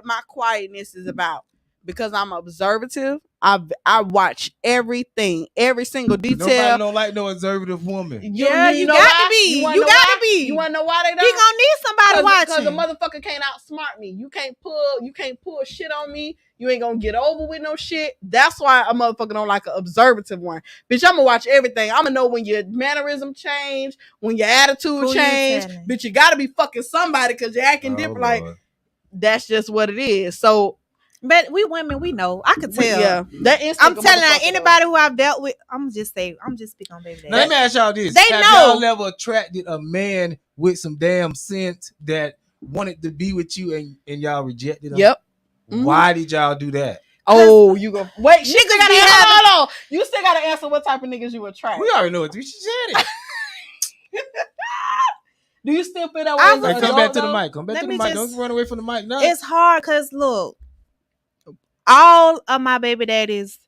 my quietness is about. Because I'm observative, I watch everything, every single detail. Nobody don't like no observative woman. You got to be. You got to be. You want to know why they don't? You gonna need somebody watching. Because the motherfucker can't outsmart me. You can't pull shit on me. You ain't gonna get over with no shit. That's why a motherfucker don't like an observative one. Bitch, I'm gonna watch everything. I'm gonna know when your mannerism change, when your attitude change. Bitch, you gotta be fucking somebody because you're acting different. Lord. Like that's just what it is. So. But we women, we know. I could tell. Yeah, that I'm telling you, anybody who I've dealt with, I'm just speaking on baby daddy. Now, let me ask y'all this: They have know. y'all ever attracted a man with some damn sense that wanted to be with you and y'all rejected him? Yep. Why did y'all do that? Oh, you go wait. Hold on. You still gotta answer what type of niggas you attract. We already know it. She said it. Do you still feel that way? Come back to the mic. Come back to the mic. Don't run away from the mic. No. It's hard because look. All of my baby daddies,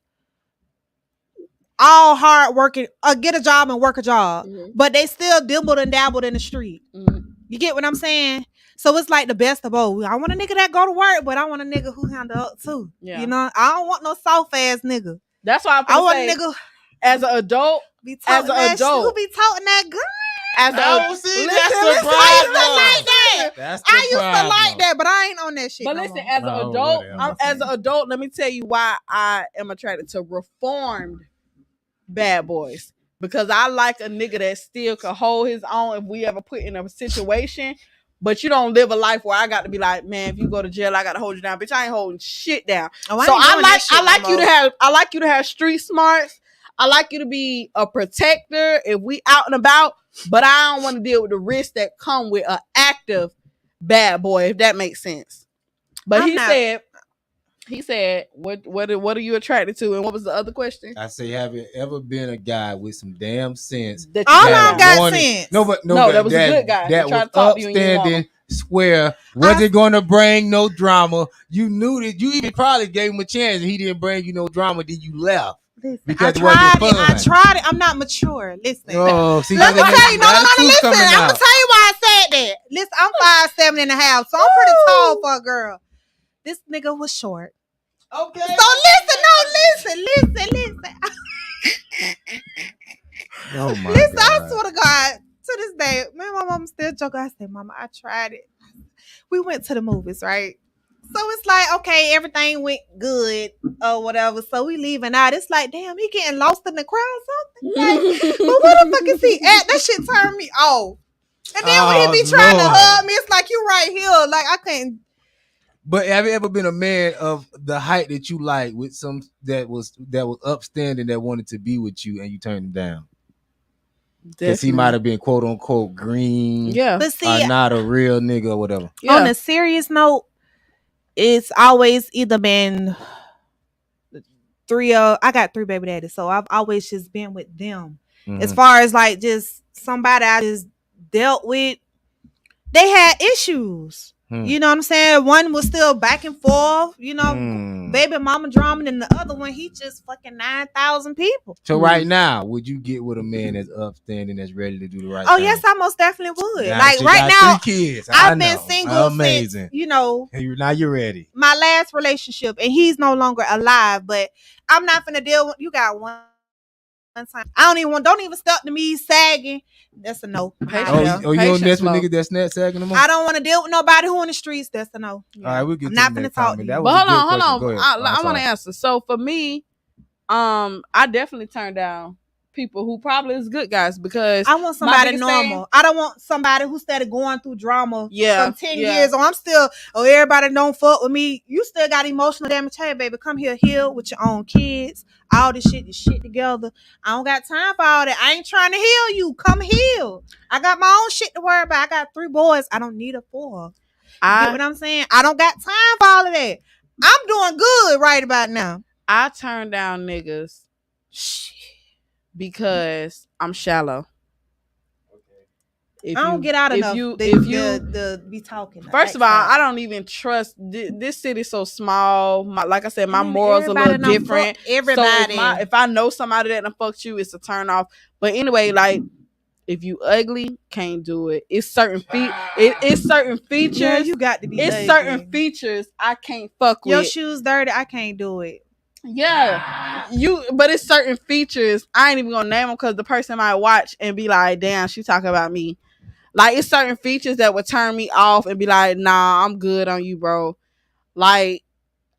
all hard working, get a job and work a job, but they still dibbled and dabbled in the street. You get what I'm saying? So it's like the best of both. I want a nigga that go to work, but I want a nigga who handle up too. Yeah. You know, I don't want no soft ass nigga. That's why I want a nigga as an adult. Who be talking that good? As I used to like that, but I ain't on that shit. But listen, as an adult, let me tell you why I am attracted to reformed bad boys. Because I like a nigga that still can hold his own if we ever put in a situation. But you don't live a life where I got to be like, man, if you go to jail, I got to hold you down. Bitch, I ain't holding shit down. So I like you to have street smarts. I like you to be a protector if we out and about, but I don't want to deal with the risks that come with an active bad boy, if that makes sense. But he said, what are you attracted to? And what was the other question? I say, have you ever been a guy with some damn sense? All of them got sense. No, that was a good guy. That was upstanding, square, wasn't going to bring no drama. You knew that. You even probably gave him a chance and he didn't bring you no drama. Then you left. Listen, I tried it. I'm not mature. Listen. Oh, see, let me tell you. No. Listen. I'm gonna tell you why I said that. Listen, I'm 5'7.5", so I'm pretty tall for a girl. This nigga was short. Okay. So listen. Oh my listen, God. I swear to God, to this day, man, my mom still joking. I said, Mama, I tried it. We went to the movies, right? So it's like, okay, everything went good or whatever. So we leaving out. It's like, damn, he getting lost in the crowd or something. Like, but where the fuck is he at? That shit turned me off. And then when he be trying to hug me, it's like, you right here. Like, I can't. But have you ever been a man of the height that you like with some that was upstanding that wanted to be with you and you turned him down? Because he might Definitely. have been quote unquote green Yeah. But see, or not a real nigga or whatever. on Yeah. a serious note, it's always either been I got 3 baby daddies, so I've always just been with them. As far as like just somebody I just dealt with, they had issues. You know what I'm saying? One was still back and forth, baby mama drama, and the other one, he just fucking 9,000 people. So right now, would you get with a man that's upstanding, that's ready to do the right Oh thing? yes, I most definitely would. Now like that you right got now, 3 kids. I've been single Amazing. since, Now you're ready. my last relationship, and he's no longer alive. But I'm not gonna deal with you. Got one time. I don't even step to me sagging. That's a no. You don't mess with niggas that's not sagging no more? I don't want to deal with nobody who in the streets. That's a no. Yeah. All right, we'll get I'm to not the finna next talk comment. to That you. was But a hold good on. question. Go ahead. I want to answer. So for me, I definitely turn down people who probably is good guys because I want somebody normal. I don't want somebody who started going through drama from 10 years. Or I'm still, everybody don't fuck with me. You still got emotional damage. Hey, baby, come here, heal with your own kids. All this shit together. I don't got time for all that. I ain't trying to heal you. Come heal. I got my own shit to worry about. I got 3 boys. I don't need a 4. You get what I'm saying? I don't got time for all of that. I'm doing good right about now. I turn down niggas because I'm shallow. I don't get out enough. If you be talking. First of all, I don't even trust this city. So small. Like I said, my morals are a little different. Everybody. So if I know somebody that done fucked you, it's a turn off. But anyway, like if you ugly, can't do it. It's certain it's certain features. Yeah, you got to be. It's ugly. certain features I can't fuck with. Your shoes dirty, I can't do it. Yeah, but it's certain features. I ain't even gonna name them because the person might watch and be like, "Damn, she talking about me." Like it's certain features that would turn me off and be like, "Nah, I'm good on you, bro." Like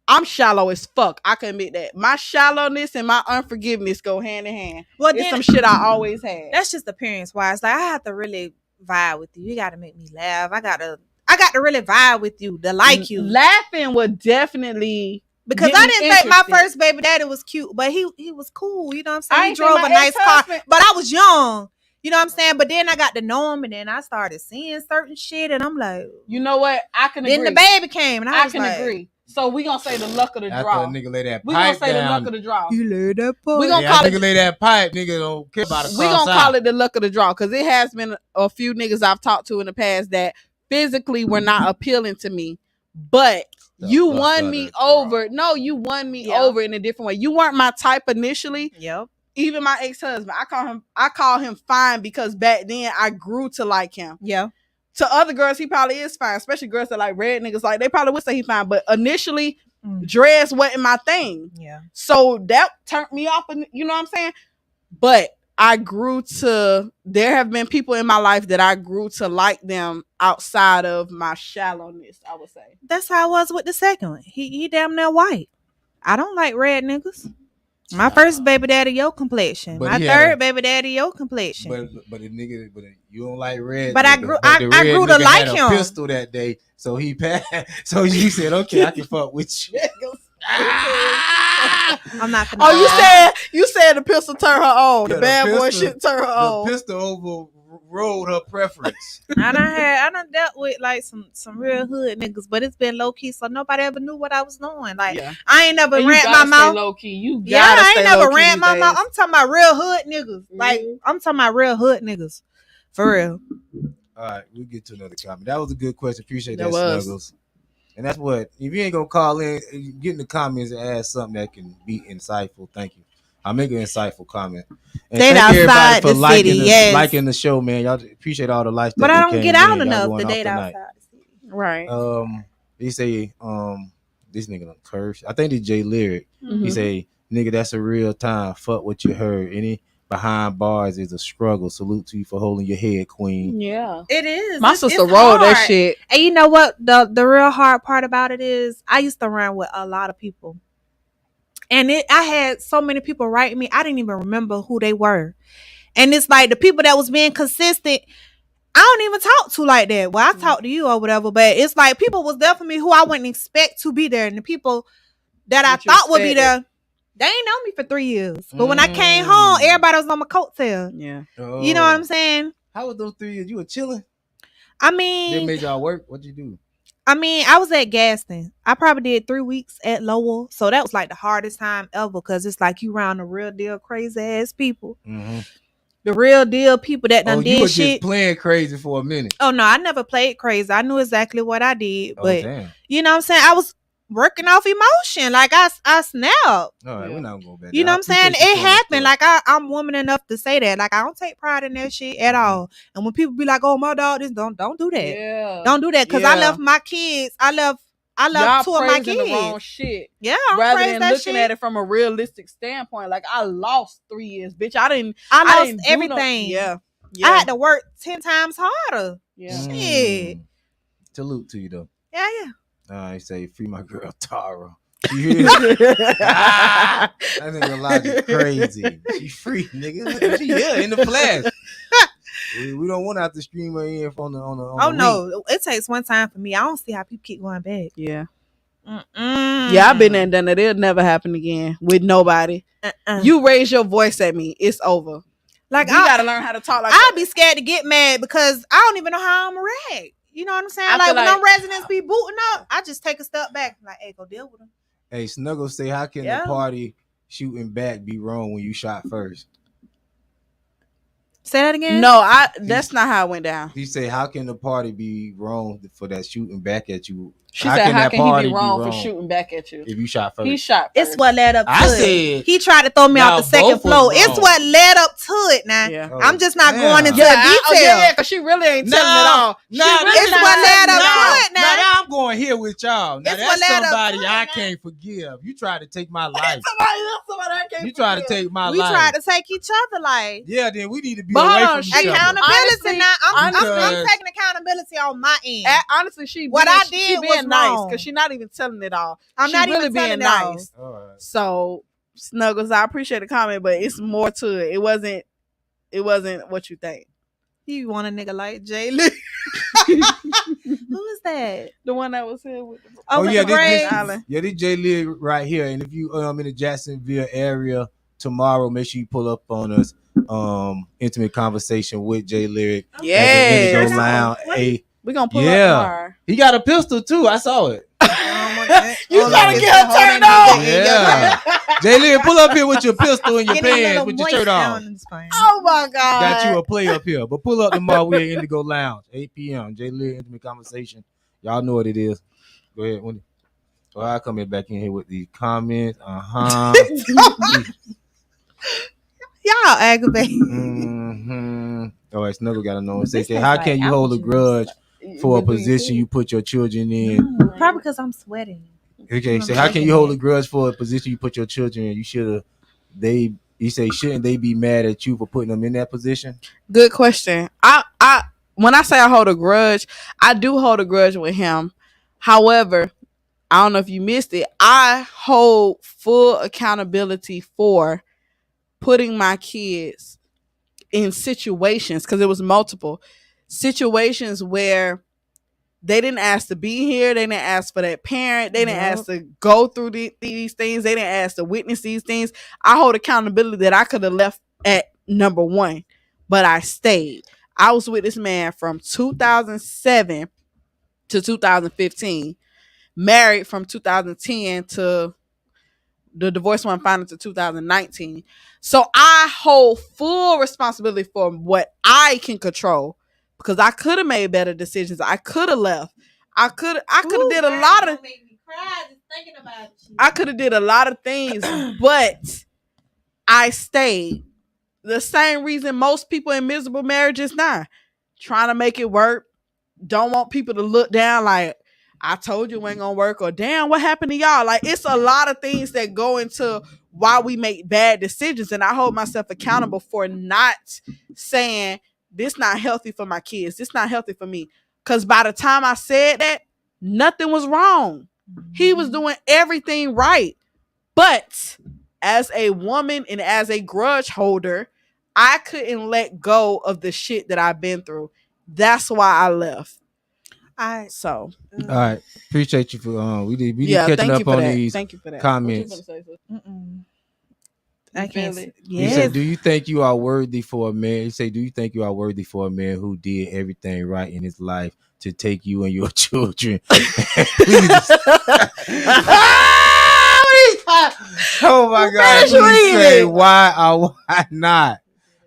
I'm shallow as fuck. I can admit that. My shallowness and my unforgiveness go hand in hand. Well, it's some shit I always had. That's just appearance wise. Like I have to really vibe with you. You got to make me laugh. I got to really vibe with you to like you. Laughing would definitely. Because I didn't think my first baby daddy was cute, but he was cool. You know what I'm saying? He drove a nice car, but I was young. You know what I'm saying? But then I got to know him, and then I started seeing certain shit, and I'm like, you know what? I can agree. Then the baby came, and I can agree. So we gonna say the luck of the draw. After a nigga lay that pipe we gonna say down, the luck of the draw. You laid that pipe. We gonna call it. Nigga lay that pipe. Nigga don't care about it. We gonna call it the luck of the draw because it has been a few niggas I've talked to in the past that physically were not appealing to me, but you won me over. No, you won me over in a different way. You weren't my type initially. Yep. Even my ex-husband, I call him fine because back then I grew to like him. Yeah. To other girls, he probably is fine, especially girls that like red niggas. Like they probably would say he fine, but initially, dreads wasn't my thing. Yeah. So that turned me off. You know what I'm saying? But I grew to. There have been people in my life that I grew to like them outside of my shallowness. I would say that's how I was with the second one. He damn near white. I don't like red niggas. My first baby daddy, your complexion. My third baby daddy, your complexion. But the nigga, you don't like red. But nigga, I grew to like him. Pistol that day, so he passed. So you said, okay, I can fuck with you. I'm not gonna. Oh, you said the pistol turn her on. The bad boy shit turn her on. The pistol overrode her preference. I done dealt with like some real hood niggas, but it's been low key, so nobody ever knew what I was doing. Like I ain't never rant my mouth. Low key, I ain't never rant my mouth. I'm talking about real hood niggas. Like I'm talking about real hood niggas, for real. All right, we'll get to another comment. That was a good question. Appreciate that, Snuggles. And that's what, if you ain't gonna call in, get in the comments and ask something that can be insightful. Thank you. I'll make an insightful comment. And thank everybody for liking the show, man. Y'all appreciate all the likes. But I don't get out enough to date outside the city. Right. They say, this nigga done curse. I think it's Jay Lyric. He say, nigga, that's a real time. Fuck what you heard. Any behind bars is a struggle. Salute to you for holding your head, queen. Yeah, it is. My sister rolled that shit. And you know what? The real hard part about it is I used to run with a lot of people. And I had so many people write me. I didn't even remember who they were. And it's like the people that was being consistent, I don't even talk to like that. Well, I talk to you or whatever, but it's like people was there for me who I wouldn't expect to be there, and the people that I thought would be there, they ain't known me for 3 years. But when I came home, everybody was on my coattail. Yeah. You know what I'm saying? How was those 3 years? You were chilling? I mean, they made y'all work? What'd you do? I mean, I was at Gaston. I probably did 3 weeks at Lowell. So that was like the hardest time ever because it's like you around the real deal crazy ass people. Mm-hmm. The real deal people that done did shit. You were just playing crazy for a minute. Oh, no, I never played crazy. I knew exactly what I did. But, damn. You know what I'm saying? I was working off emotion. Like, I snapped. All right, we're not going to go back. You know what I'm saying? It happened. Like, I'm woman enough to say that. Like, I don't take pride in that shit at all. And when people be like, oh, my dog, this don't do that. Yeah. Don't do that. Because I love my kids. I love y'all 2 of my kids. The wrong shit. Yeah, rather than looking at it from a realistic standpoint. Like, I lost 3 years, bitch. I lost everything. Yeah. I had to work 10 times harder. Yeah. Shit. Salute to you though. Yeah. I say free my girl Tara. That nigga Logic crazy. She free, nigga. She in the flesh. We don't want to have to stream her in on the. Oh no, it takes one time for me. I don't see how people keep going back. Yeah. Yeah, I've been there and done it. It'll never happen again with nobody. You raise your voice at me, it's over. Like I gotta learn how to talk. Like I'll be scared to get mad because I don't even know how I'm gonna react. You know what I'm saying? Like when them residents be booting up, I just take a step back. Like, hey, go deal with them. Hey, Snuggle say, how can the party shooting back be wrong when you shot first? Say that again? No, that's not how it went down. He said, how can the party be wrong for that shooting back at you? She said, how can he be wrong for shooting back at you? If you shot first. He shot first. It's what led up to it. He tried to throw me off the second floor. It's what led up to it now. Yeah. I'm just not going into the detail. Yeah, because she really ain't telling it all. It's what led up to it now. Now I'm going here with y'all. Now that's somebody I can't forgive. You tried to take my life. Somebody I can't forgive. You tried to take my life. We tried to take each other life. Yeah, then we need to be away from each other. Accountability now. I'm taking accountability on my end. Honestly, she did was nice because she's not even telling it all. I'm not really even being nice. Right. So Snuggles, I appreciate the comment, but it's more to it. It wasn't what you think. You want a nigga like Jay Lee? Who is that? The one that was here with this Jay Lee right here. And if you in the Jacksonville area tomorrow, make sure you pull up on us. Intimate conversation with Jay Lyric. Yeah. We're gonna pull up tomorrow. He got a pistol too. I saw it. You trying to get her turned on? Yeah. Jay Lyric, pull up here with your pistol and your pants with your shirt on. Oh my God. Got you a play up here. But pull up tomorrow. We're at Indigo Lounge, 8 p.m. Jay Lyric Intimate Conversation. Y'all know what it is. Go ahead, Wendy. Well, I'll come back in here with these comments. Y'all aggravating. Mm-hmm. All right, Snuggle got to know. It says, how can you hold a grudge for a position you put your children in? Probably because I'm sweating. Okay, so how can you hold a grudge for a position you put your children in? You should have. You say, shouldn't they be mad at you for putting them in that position? Good question. When I say I hold a grudge, I do hold a grudge with him. However, I don't know if you missed it. I hold full accountability for putting my kids in situations, because it was multiple situations where they didn't ask to be here. They didn't ask for that parent. They didn't ask to go through these things. They didn't ask to witness these things. I hold accountability that I could have left at number 1, but I stayed. I was with this man from 2007 to 2015, married from 2010 to the divorce went final to 2019. So I hold full responsibility for what I can control, because I could have made better decisions. I could have left. I could have did a lot of. Make me cry just thinking about you. I could have did a lot of things, but I stayed. The same reason most people in miserable marriages now, trying to make it work, don't want people to look down like, I told you it ain't gonna work, or damn, what happened to y'all? Like, it's a lot of things that go into why we make bad decisions, and I hold myself accountable for not saying this not healthy for my kids, this not healthy for me. Because by the time I said that, nothing was wrong. He was doing everything right. But as a woman and as a grudge holder, I couldn't let go of the shit that I've been through. That's why I left. I So All right, appreciate you for we did yeah, catching thank you up for on that. these Thank you for that. comments. What you finna say, sis? I You can't. feel it? He said, Yes. "Do you think you are worthy for a man?" He said, "Do you think you are worthy for a man who did everything right in his life to take you and your children?" Please. Oh my God! Finish Please say reading. why or why not.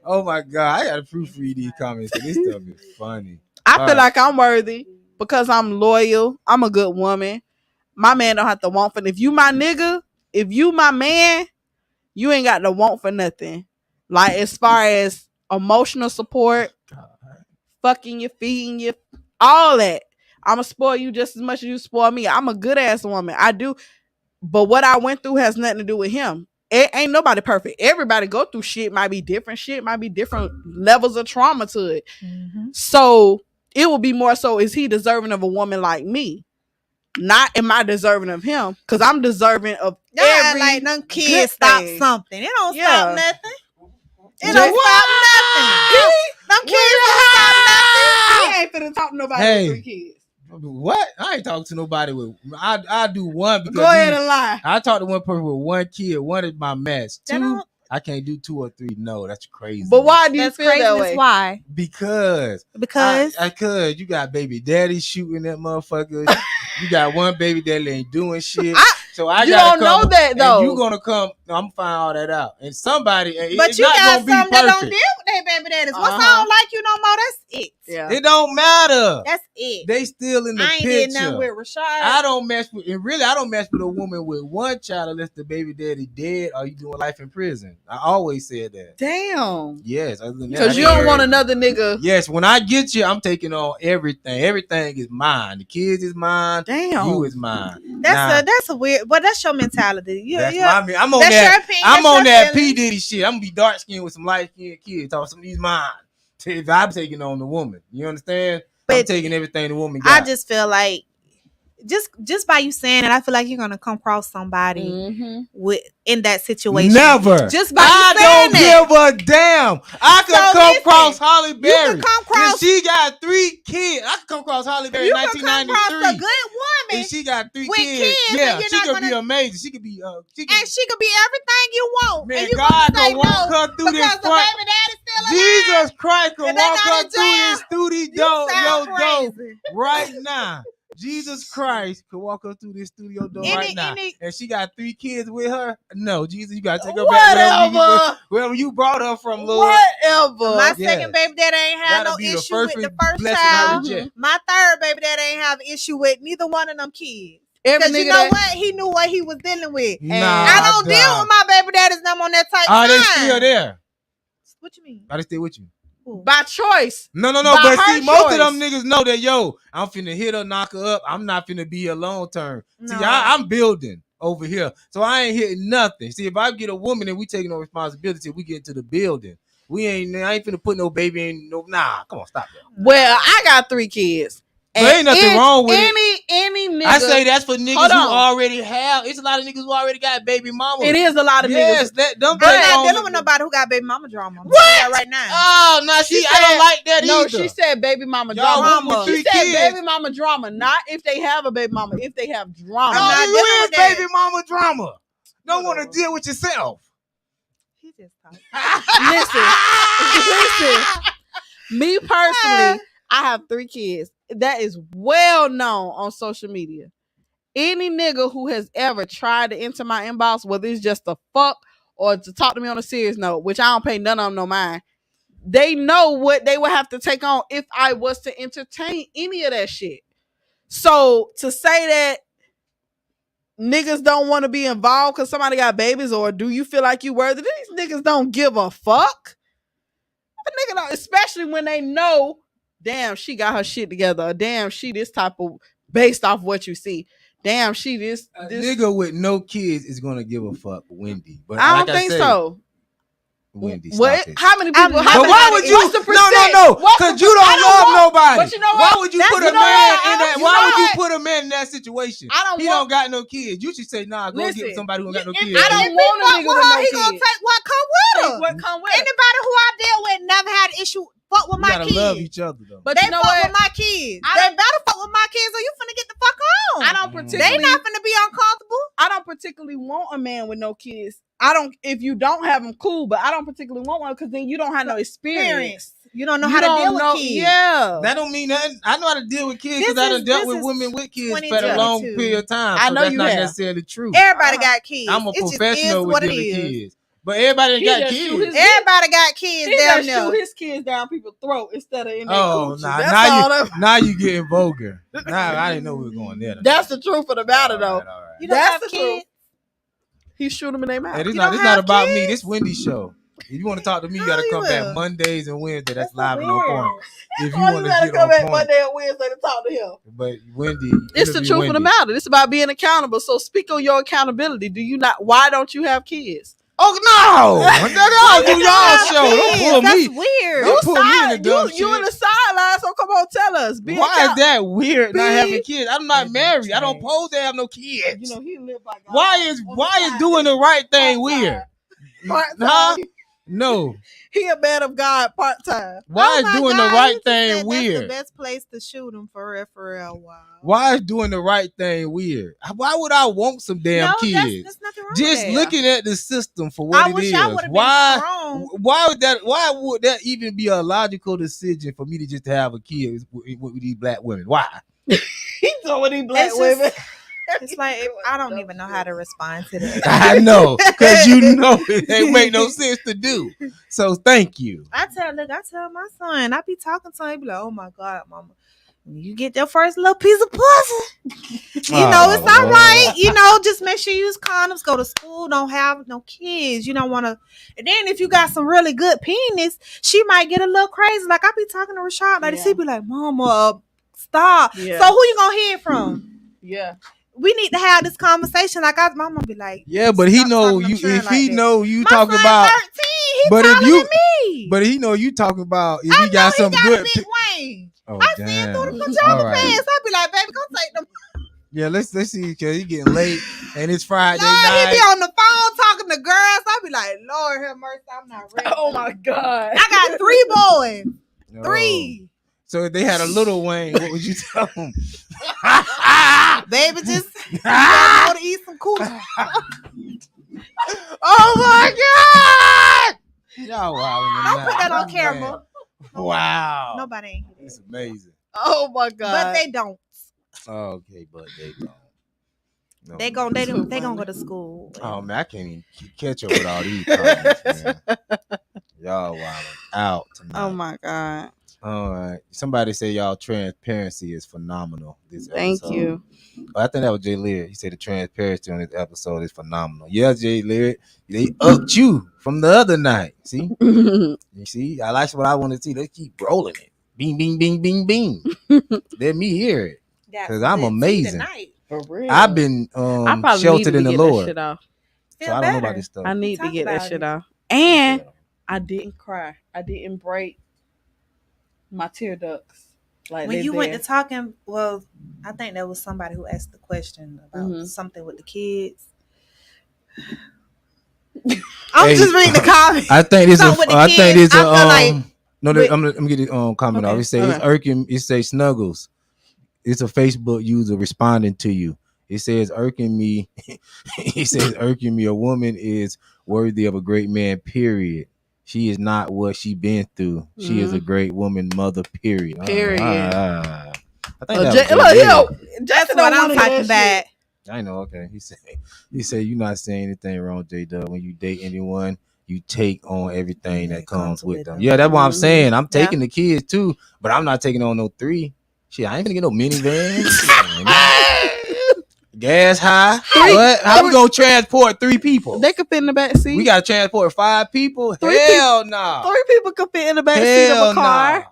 Oh my God! I gotta proofread these comments because this stuff is funny. I All feel right. like I'm worthy because I'm loyal. I'm a good woman. My man don't have to want for. If you my nigga, if you my man, you ain't got to want for nothing. Like as far as emotional support, fucking you, feeding you, all that. I'ma spoil you just as much as you spoil me. I'm a good ass woman. I do, but what I went through has nothing to do with him. It ain't nobody perfect. Everybody go through shit. Might be different shit. Might be different levels of trauma to it. Mm-hmm. So it will be more so: is he deserving of a woman like me? Not am I deserving of him? Because I'm deserving of every Like them good kids stop thing. something. It don't Yeah. stop nothing. It Jay- don't stop nothing. Them kids don't stop nothing. He ain't finna talk to nobody Hey. with 3 kids. What? I ain't talking to nobody with. I do one because Go ahead and lie. I talk to one person with 1 kid. 1 is my match. That 2, don't- I can't do 2 or 3. No, that's crazy. But why do you That's feel that craziness. way? Why? Because Because you got baby daddy shooting that motherfucker. You got one baby daddy ain't doing shit. So You gotta don't know come, that, though. And you gonna come. I'm gonna find all that out. And somebody, but it's you not got gonna be some that don't perfect. deal with their baby daddies. Once I Uh-huh. don't like you no more, that's it. Yeah. It don't matter. That's it. They still in the I ain't picture. did nothing with Rashad. I don't mess with, and really, I don't mess with a woman with 1 child unless the baby daddy dead or you doing life in prison. I always said that. Damn. Yes, other than that, Because you don't want another nigga. Yes, when I get you, I'm taking on everything. Everything is mine. The kids is mine. Damn. You is mine. That's a weird, but that's your mentality. That's yeah. my. I'm on That's that. your opinion. I'm That's on your that P feelings. Diddy shit. I'm gonna be dark skinned with some light skinned kids. Talk some of these mine. If I'm taking on the woman, you understand? I'm But taking everything the woman got. I just feel like just by you saying it, I feel like you're gonna come across somebody with in that situation. Never. Just by I you saying don't give a damn. I could So come listen, across Holly Berry. you can come across- If she got 3 kids. I could come across Holly Berry You in can come across 1993. a good woman If she got 3 with kids, kids, yeah, and you're she not could be gonna- amazing. She could be. and she could be everything you want. Man, and you God gonna say can walk no her through this because the front. baby daddy's still alive. Jesus Christ can And they walk not her in through this jail. studio sound door crazy. right now. Jesus Christ could walk her through this studio door right now. And she got 3 kids with her. No, Jesus, you gotta take her back wherever you brought her from, Lord. Whatever. My second baby daddy ain't had That'll no be the issue first with the first blessing I child. reject. My third baby daddy ain't have an issue with neither one of them kids. Every Because you nigga know that- what? He knew what he was dealing with. Nah, I don't deal with my baby daddies and I'm on that type Are they time. still there? What you mean? Are they still with you? By choice. No. By But her see, most of choice. them niggas know that, yo, I'm finna hit her, knock her up. I'm not finna be here long term. No. See, I'm building over here. So I ain't hitting nothing. See, if I get a woman and we taking no responsibility, we get into the building. I ain't finna put no baby in no. Nah, come on, stop that. Well, I got 3 kids. But ain't nothing wrong with any nigga. I say that's for niggas Hold who on. already have. It's a lot of niggas who already got baby mamas. It is a lot of Yes, niggas. them I'm not dealing with nobody who got baby mama drama. I'm telling you right now. Oh, no, see, I don't like that No, either. she said baby mama Y'all drama. with 3 She said kids. baby mama drama, not if they have a baby mama, if they have drama. I'm not you dealing is with that. baby mama drama. Don't want to deal with yourself. He just talking. Listen. Me personally, I have 3 kids. That is well known on social media. Any nigga who has ever tried to enter my inbox, whether it's just a fuck or to talk to me on a serious note, which I don't pay none of them no mind, they know what they would have to take on if I was to entertain any of that shit. So to say that niggas don't want to be involved because somebody got babies, or do you feel like you worthy? These niggas don't give a fuck. A nigga don't, especially when they know, damn, she got her shit together. Or damn, she this type of, based off what you see. Damn, she this Nigga with no kids is gonna give a fuck, Wendy. But I like don't think say, so. Wendy, What? stop it. How many people? But why would you? What's the percent? No, What's because the you per- I don't love want- nobody. But you know Why what? would you That's- put you a know man what? in that? You Why know would you what? put a man in that situation? I don't He want- don't got no kids. You should say, nah, go Listen, get somebody who don't got no if kids. I don't If he want a fuck nigga with with her, no he gonna kids. take what come with her. Take what come with her. Anybody who I deal with never had an issue. Fuck with You my gotta kids. love each other though. But They you know fuck what? with my kids. I They don't- better fuck with my kids or you finna get the fuck on. I don't Mm. particularly. They not finna be uncomfortable. I don't particularly want a man with no kids. I don't. If you don't have them, cool. But I don't particularly want one because then you don't have no experience. You don't know You how to don't deal know- with kids. Yeah, That don't mean nothing. I know how to deal with kids This because I done is- dealt this with is women with kids for a long 2022. period of time. I So know that's you not have. necessarily true. Everybody got kids. I'm a It just professional is with what it dealing with is. kids. But everybody ain't He got just shoot kids. his- Everybody got kids he down just shoot there. his kids down people's throat instead of in their Oh, coochie. nah, That's now all. you now you getting vulgar. Nah, I didn't know we were going there. That's the truth of the matter, All though. right, all right. You don't That's have the kids. truth. He shoot them in their mouth. Hey, this You not don't this not have about me. kids? This Wendy's show. If you want to talk to me, you No, gotta you come back will. Mondays and Wednesdays. That's That's live and on weird. point. If you Oh, want to gotta get come on back point. Monday and Wednesday to talk to him. But Wendy, It's the interview truth of the Wendy. matter. It's about being accountable. So speak on your accountability. Do you not? Why don't you have kids? Oh no! That do y'all show. Don't pull That's me. weird. Don't put me in the dumb you in shit. the sideline. So come on, tell us. Be Why is that weird? Not Be- having kids. I'm not Be married. I don't changed. pose to have no kids. You know he live by God. Why is doing the right thing weird? Part-time. Huh? No. He a man of God part time. Why Oh is my doing God, the right you just thing said That's the weird? best place to shoot them for real. Wow. Why is doing the right thing weird? Why would I want some damn No, kids? There's nothing wrong Just with that. looking at the system for what I it wish is. I would have been Why? strong. Why would that even be a logical decision for me to just have a kid with these black women? Why? He told these black It's just- women. It's like I don't even know how to respond to that. I know, because you know it ain't make no sense to do. So thank you. I tell my son, I be talking to him, he be like, oh my God, mama, when you get your first little piece of pussy, you know, it's all right. You know, just make sure you use condoms, go to school, don't have no kids. You don't want to. And then if you got some really good penis, she might get a little crazy. Like I be talking to Rashad, like she be like, mama, stop. Yeah. So who you gonna hear from? Yeah. We need to have this conversation. Like my mama be like, Yeah, but he stop know talking to you. children If like he that. know you My talking son about, 13, he but if taller you- than me. but he know you talking about if I he got know some he got good. a big wang. Oh I see it damn! through the pajama All right. pants. I be like, baby, go take them. Yeah, let's see because he getting late and it's Friday Lord, he night. be on the phone talking to girls. I be like, Lord have mercy, I'm not ready. Oh my God. I got 3 boys. No. 3. So if they had a little Wayne, what would you tell them? Baby, just go to eat some coochie. Oh my God! Y'all wilding Don't put that on tonight. camera. Wow. Nobody ain't hear It's that. amazing. Oh my God. But they don't. Oh, okay, but they don't. No, They no. gonna go to school. Oh man, I can't even catch up with all these comments, man. Y'all wilding out tonight. Oh my God. All right. Somebody say y'all transparency is phenomenal. This Thank episode. you. Oh, I think that was Jay Lear. He said the transparency on this episode is phenomenal. Yeah, Jay Lear. They upped you from the other night. See? You see? I like what I want to see. Let's keep rolling it. Bing, bing, bing, bing, bing. Let me hear it. Because I'm amazing. For real. I've been I probably sheltered need in to the get that Lord. shit off. So I don't know about this stuff. I need to Talk get that about shit it. off. And I didn't cry. I didn't break my tear ducts. Like When they you went there. to talking, well, I think there was somebody who asked the question about Mhm. something with the kids. I'm Hey, just reading the comments. I think it's Something with the I think kids, it's I feel like- no, Wait. I'm gonna get the comment Okay, off. It say okay. it's irking. It say Snuggles. It's a Facebook user responding to you. It says irking me. He says irking me. A woman is worthy of a great man. Period. She is not what she been through. She is a great woman, mother. Period. Period. I think Look, that was look, Jay yo, Lear. That's Justin what don't I'm wanna hear talking that about. I know. Okay. He said you're not saying anything wrong, J Dub. When you date anyone, you take on everything that comes with them. Yeah, that's what I'm saying. I'm taking the kids too, but I'm not taking on no 3. Shit, I ain't gonna get no minivan. Gas high. What? How we gonna transport 3 people? They could fit in the back seat. We gotta transport 5 people. 3 Hell no. 3 people could fit in the back seat of a car.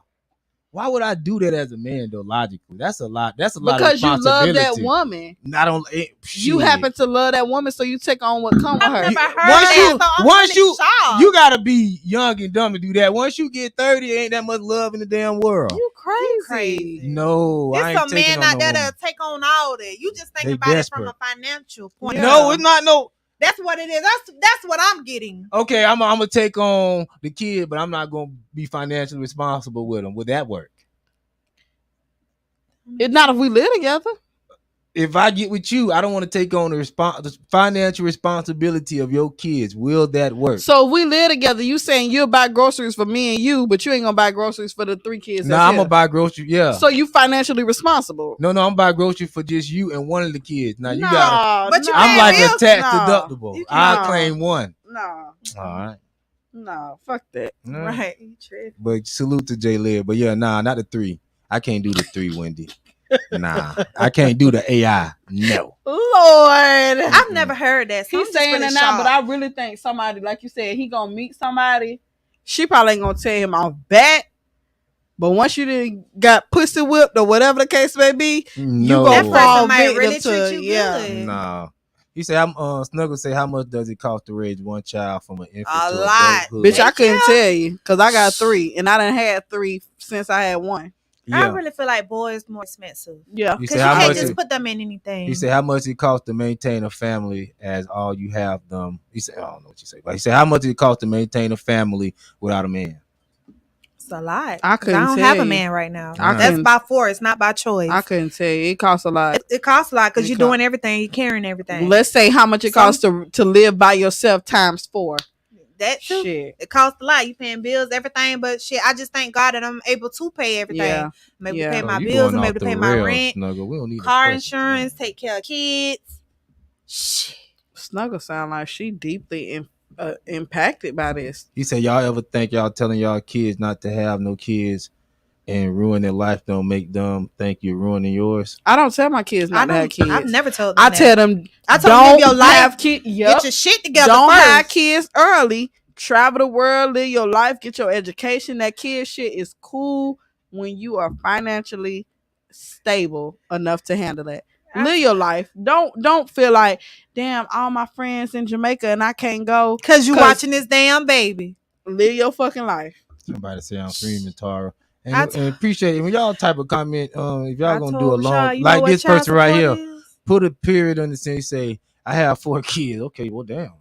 Why would I do that as a man though? Logically, that's a lot. That's a lot of Because you love responsibility. that woman. Not only You happen to love that woman, so you take on what come with her. I've never heard that, so I'm really shocked. You gotta be young and dumb to do that. Once you get 30, ain't that much love in the damn world. You crazy. No, I ain't There's some taking men on out no there woman. that'll take on all that. You just think They about desperate. it from a financial point. No, it's not no. That's what it is. That's what I'm getting. Okay, I'm gonna take on the kid, but I'm not gonna be financially responsible with him. Would that work? It's not if we live together. If I get with you, I don't want to take on the financial responsibility of your kids. Will that work? So if we live together, you saying you'll buy groceries for me and you, but you ain't gonna buy groceries for the 3 kids. Nah, I'm gonna buy groceries. Yeah. So you financially responsible? No, I'm gonna buy groceries for just you and one of the kids. Now you No, got. But you I'm like a tax No. deductible. I claim one. No. All right. No, fuck that. Right. You tripping. But salute to Jay Laird. But yeah, nah, not the 3. I can't do the 3, Wendy. Nah, I can't do the AI. No. Lord. I've never heard that. So He's saying that now, but I really think somebody, like you said, he gonna meet somebody. She probably ain't gonna tell him off bat. But once you didn't got pussy whipped or whatever the case may be, No. you gonna fall might victim really to treat you yeah. good. Nah. He said, Snuggle say, how much does it cost to raise one child from an infant A to lot. adulthood? Bitch, I couldn't tell you because I got 3 and I done had 3 since I had 1. I really feel like boys more expensive. Yeah. He Because said, you how can't much just it, put them in anything. he said, how much it costs to maintain a family as all you have them. He said, I don't know what you say, but he said, how much it costs to maintain a family without a man? It's a lot. I couldn't don't tell have a you. man right now. I That's couldn't- by force, not by choice. I couldn't tell you. It costs a lot. It costs a lot because It you're cost- doing everything. You're carrying everything. Let's say how much it costs to live by yourself times 4. That too. Shit. It costs a lot. You paying bills, everything. But shit, I just thank God that I'm able to pay everything. Yeah. I'm able Yeah. to pay Oh, my you bills. going I'm off able to the pay my rails, rent, Snuggle. We don't need car no questions, insurance, man. take care of kids. Shit. Snuggle sound like she deeply impacted by this. He said, y'all ever think y'all telling y'all kids not to have no kids and ruin their life don't make them think you're ruining yours? I don't tell my kids not to have kids. I've never told them I that. tell them, I told them don't live your life. have kids. Yep. Get your shit together Don't first. have kids early. Travel the world, live your life, get your education. That kid shit is cool when you are financially stable enough to handle that. Live your life. Don't feel like, damn, all my friends in Jamaica and I can't go. Because you watching this damn baby. Live your fucking life. Somebody say I'm streaming Tara. And appreciate it. When y'all type of comment, if y'all gonna do a long Rashad, like this person right here, is? put a period on the thing, say, I have 4 kids. Okay, well damn.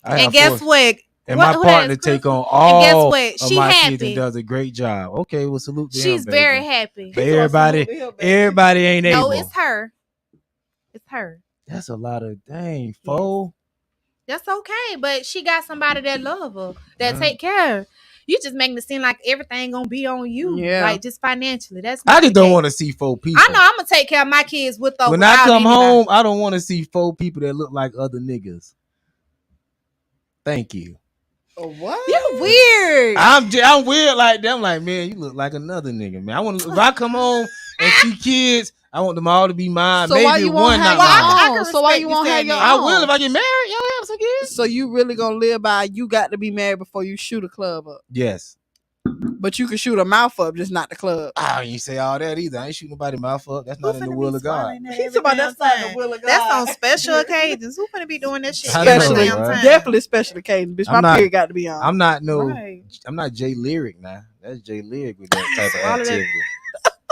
And guess what? And my partner take on all of my kids and does a great job. Okay, well salute to him. She's very happy. But everybody ain't able. No, it's her. It's her. That's a lot of dang, foe. That's okay, but she got somebody that love her, that take care of her. You just making it seem like everything gonna be on you, like just financially. That's not I just don't want to see 4 people. I know I'm gonna take care of my kids with or when without I come anybody. home, I don't want to see 4 people that look like other niggas. Thank you. What? You're weird. I'm weird like that. I'm like, man, you look like another nigga, man. I want if I come home and see kids, I want them all to be mine. So maybe why you one won't not have your mine. own? So why you won't have your own? I will if I get married. Y'all have some kids. So you really gonna live by you got to be married before you shoot a club up? Yes. But you can shoot a mouth up, just not the club. I ain't say all that either. I ain't shooting nobody mouth up. That's not in the will of God. He's about that's not the will of God. That's on special occasions. Who finna be doing this shit? Special, right? definitely special occasion. Bitch, my period got to be on. I'm not no. Right. I'm not Jay Lyric now. That's Jay Lyric with that type of All of that activity.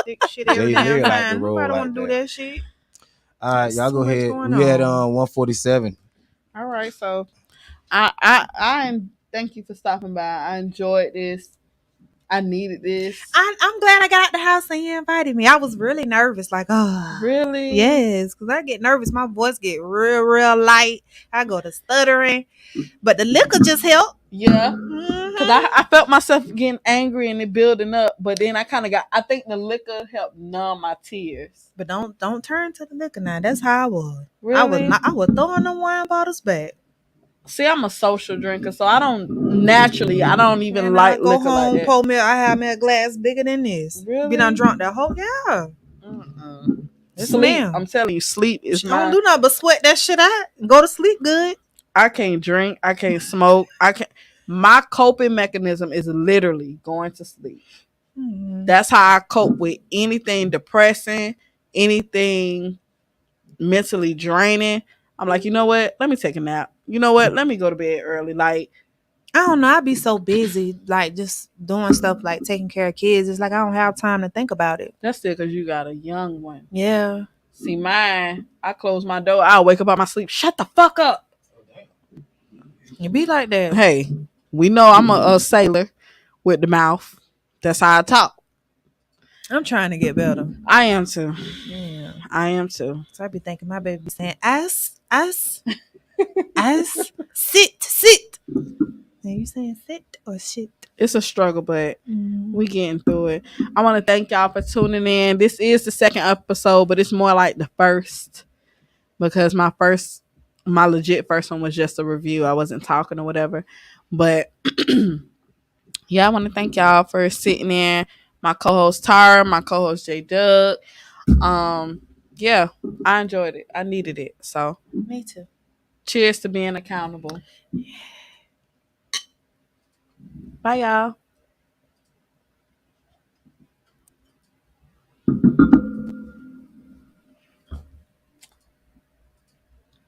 Thick shit every Jay damn Lyric like time. to roll Nobody like wanna do that shit. All right, y'all go Too much ahead. going We had on. 147. All right, so I thank you for stopping by. I enjoyed this. I needed this. I'm glad I got out the house and you invited me. I was really nervous, like, oh, Really? yes, because I get nervous. My voice get real light. I go to stuttering, but the liquor just helped. Yeah. Mhm. Because I felt myself getting angry and it building up, but then I think the liquor helped numb my tears. But don't turn to the liquor now. That's how I was. Really? I was throwing the wine bottles back. See, I'm a social drinker, so I don't even And like I go liquor home, like that. pour me. I have me a glass bigger than this. Really? Be done drunk that whole Yes, Sleep. ma'am. I'm telling you, sleep is She don't do nothing but sweat that shit out. Go to sleep good. I can't drink. I can't smoke. My coping mechanism is literally going to sleep. That's how I cope with anything depressing, anything mentally draining. I'm like, you know what? Let me take a nap. You know what? Let me go to bed early. Like, I don't know. I'd be so busy, like just doing stuff like taking care of kids. It's like I don't have time to think about it. that's still because you got a young one. Yeah. See, mine, I close my door. I'll wake up out my sleep. Shut the fuck up. You be like that. Hey, we know I'm a sailor with the mouth. That's how I talk. I'm trying to get better. I am too. Yeah. I am too. So I be thinking my baby be saying, ass, sit. Are you saying sit or shit? It's a struggle, but we getting through it. I want to thank y'all for tuning in. This is the second episode, but it's more like the first because my legit first one was just a review. I wasn't talking or whatever. But yeah, I want to thank y'all for sitting in. My co-host Tara, my co-host J Doug. Yeah, I enjoyed it. I needed it. So Me too. cheers to being accountable. Bye y'all.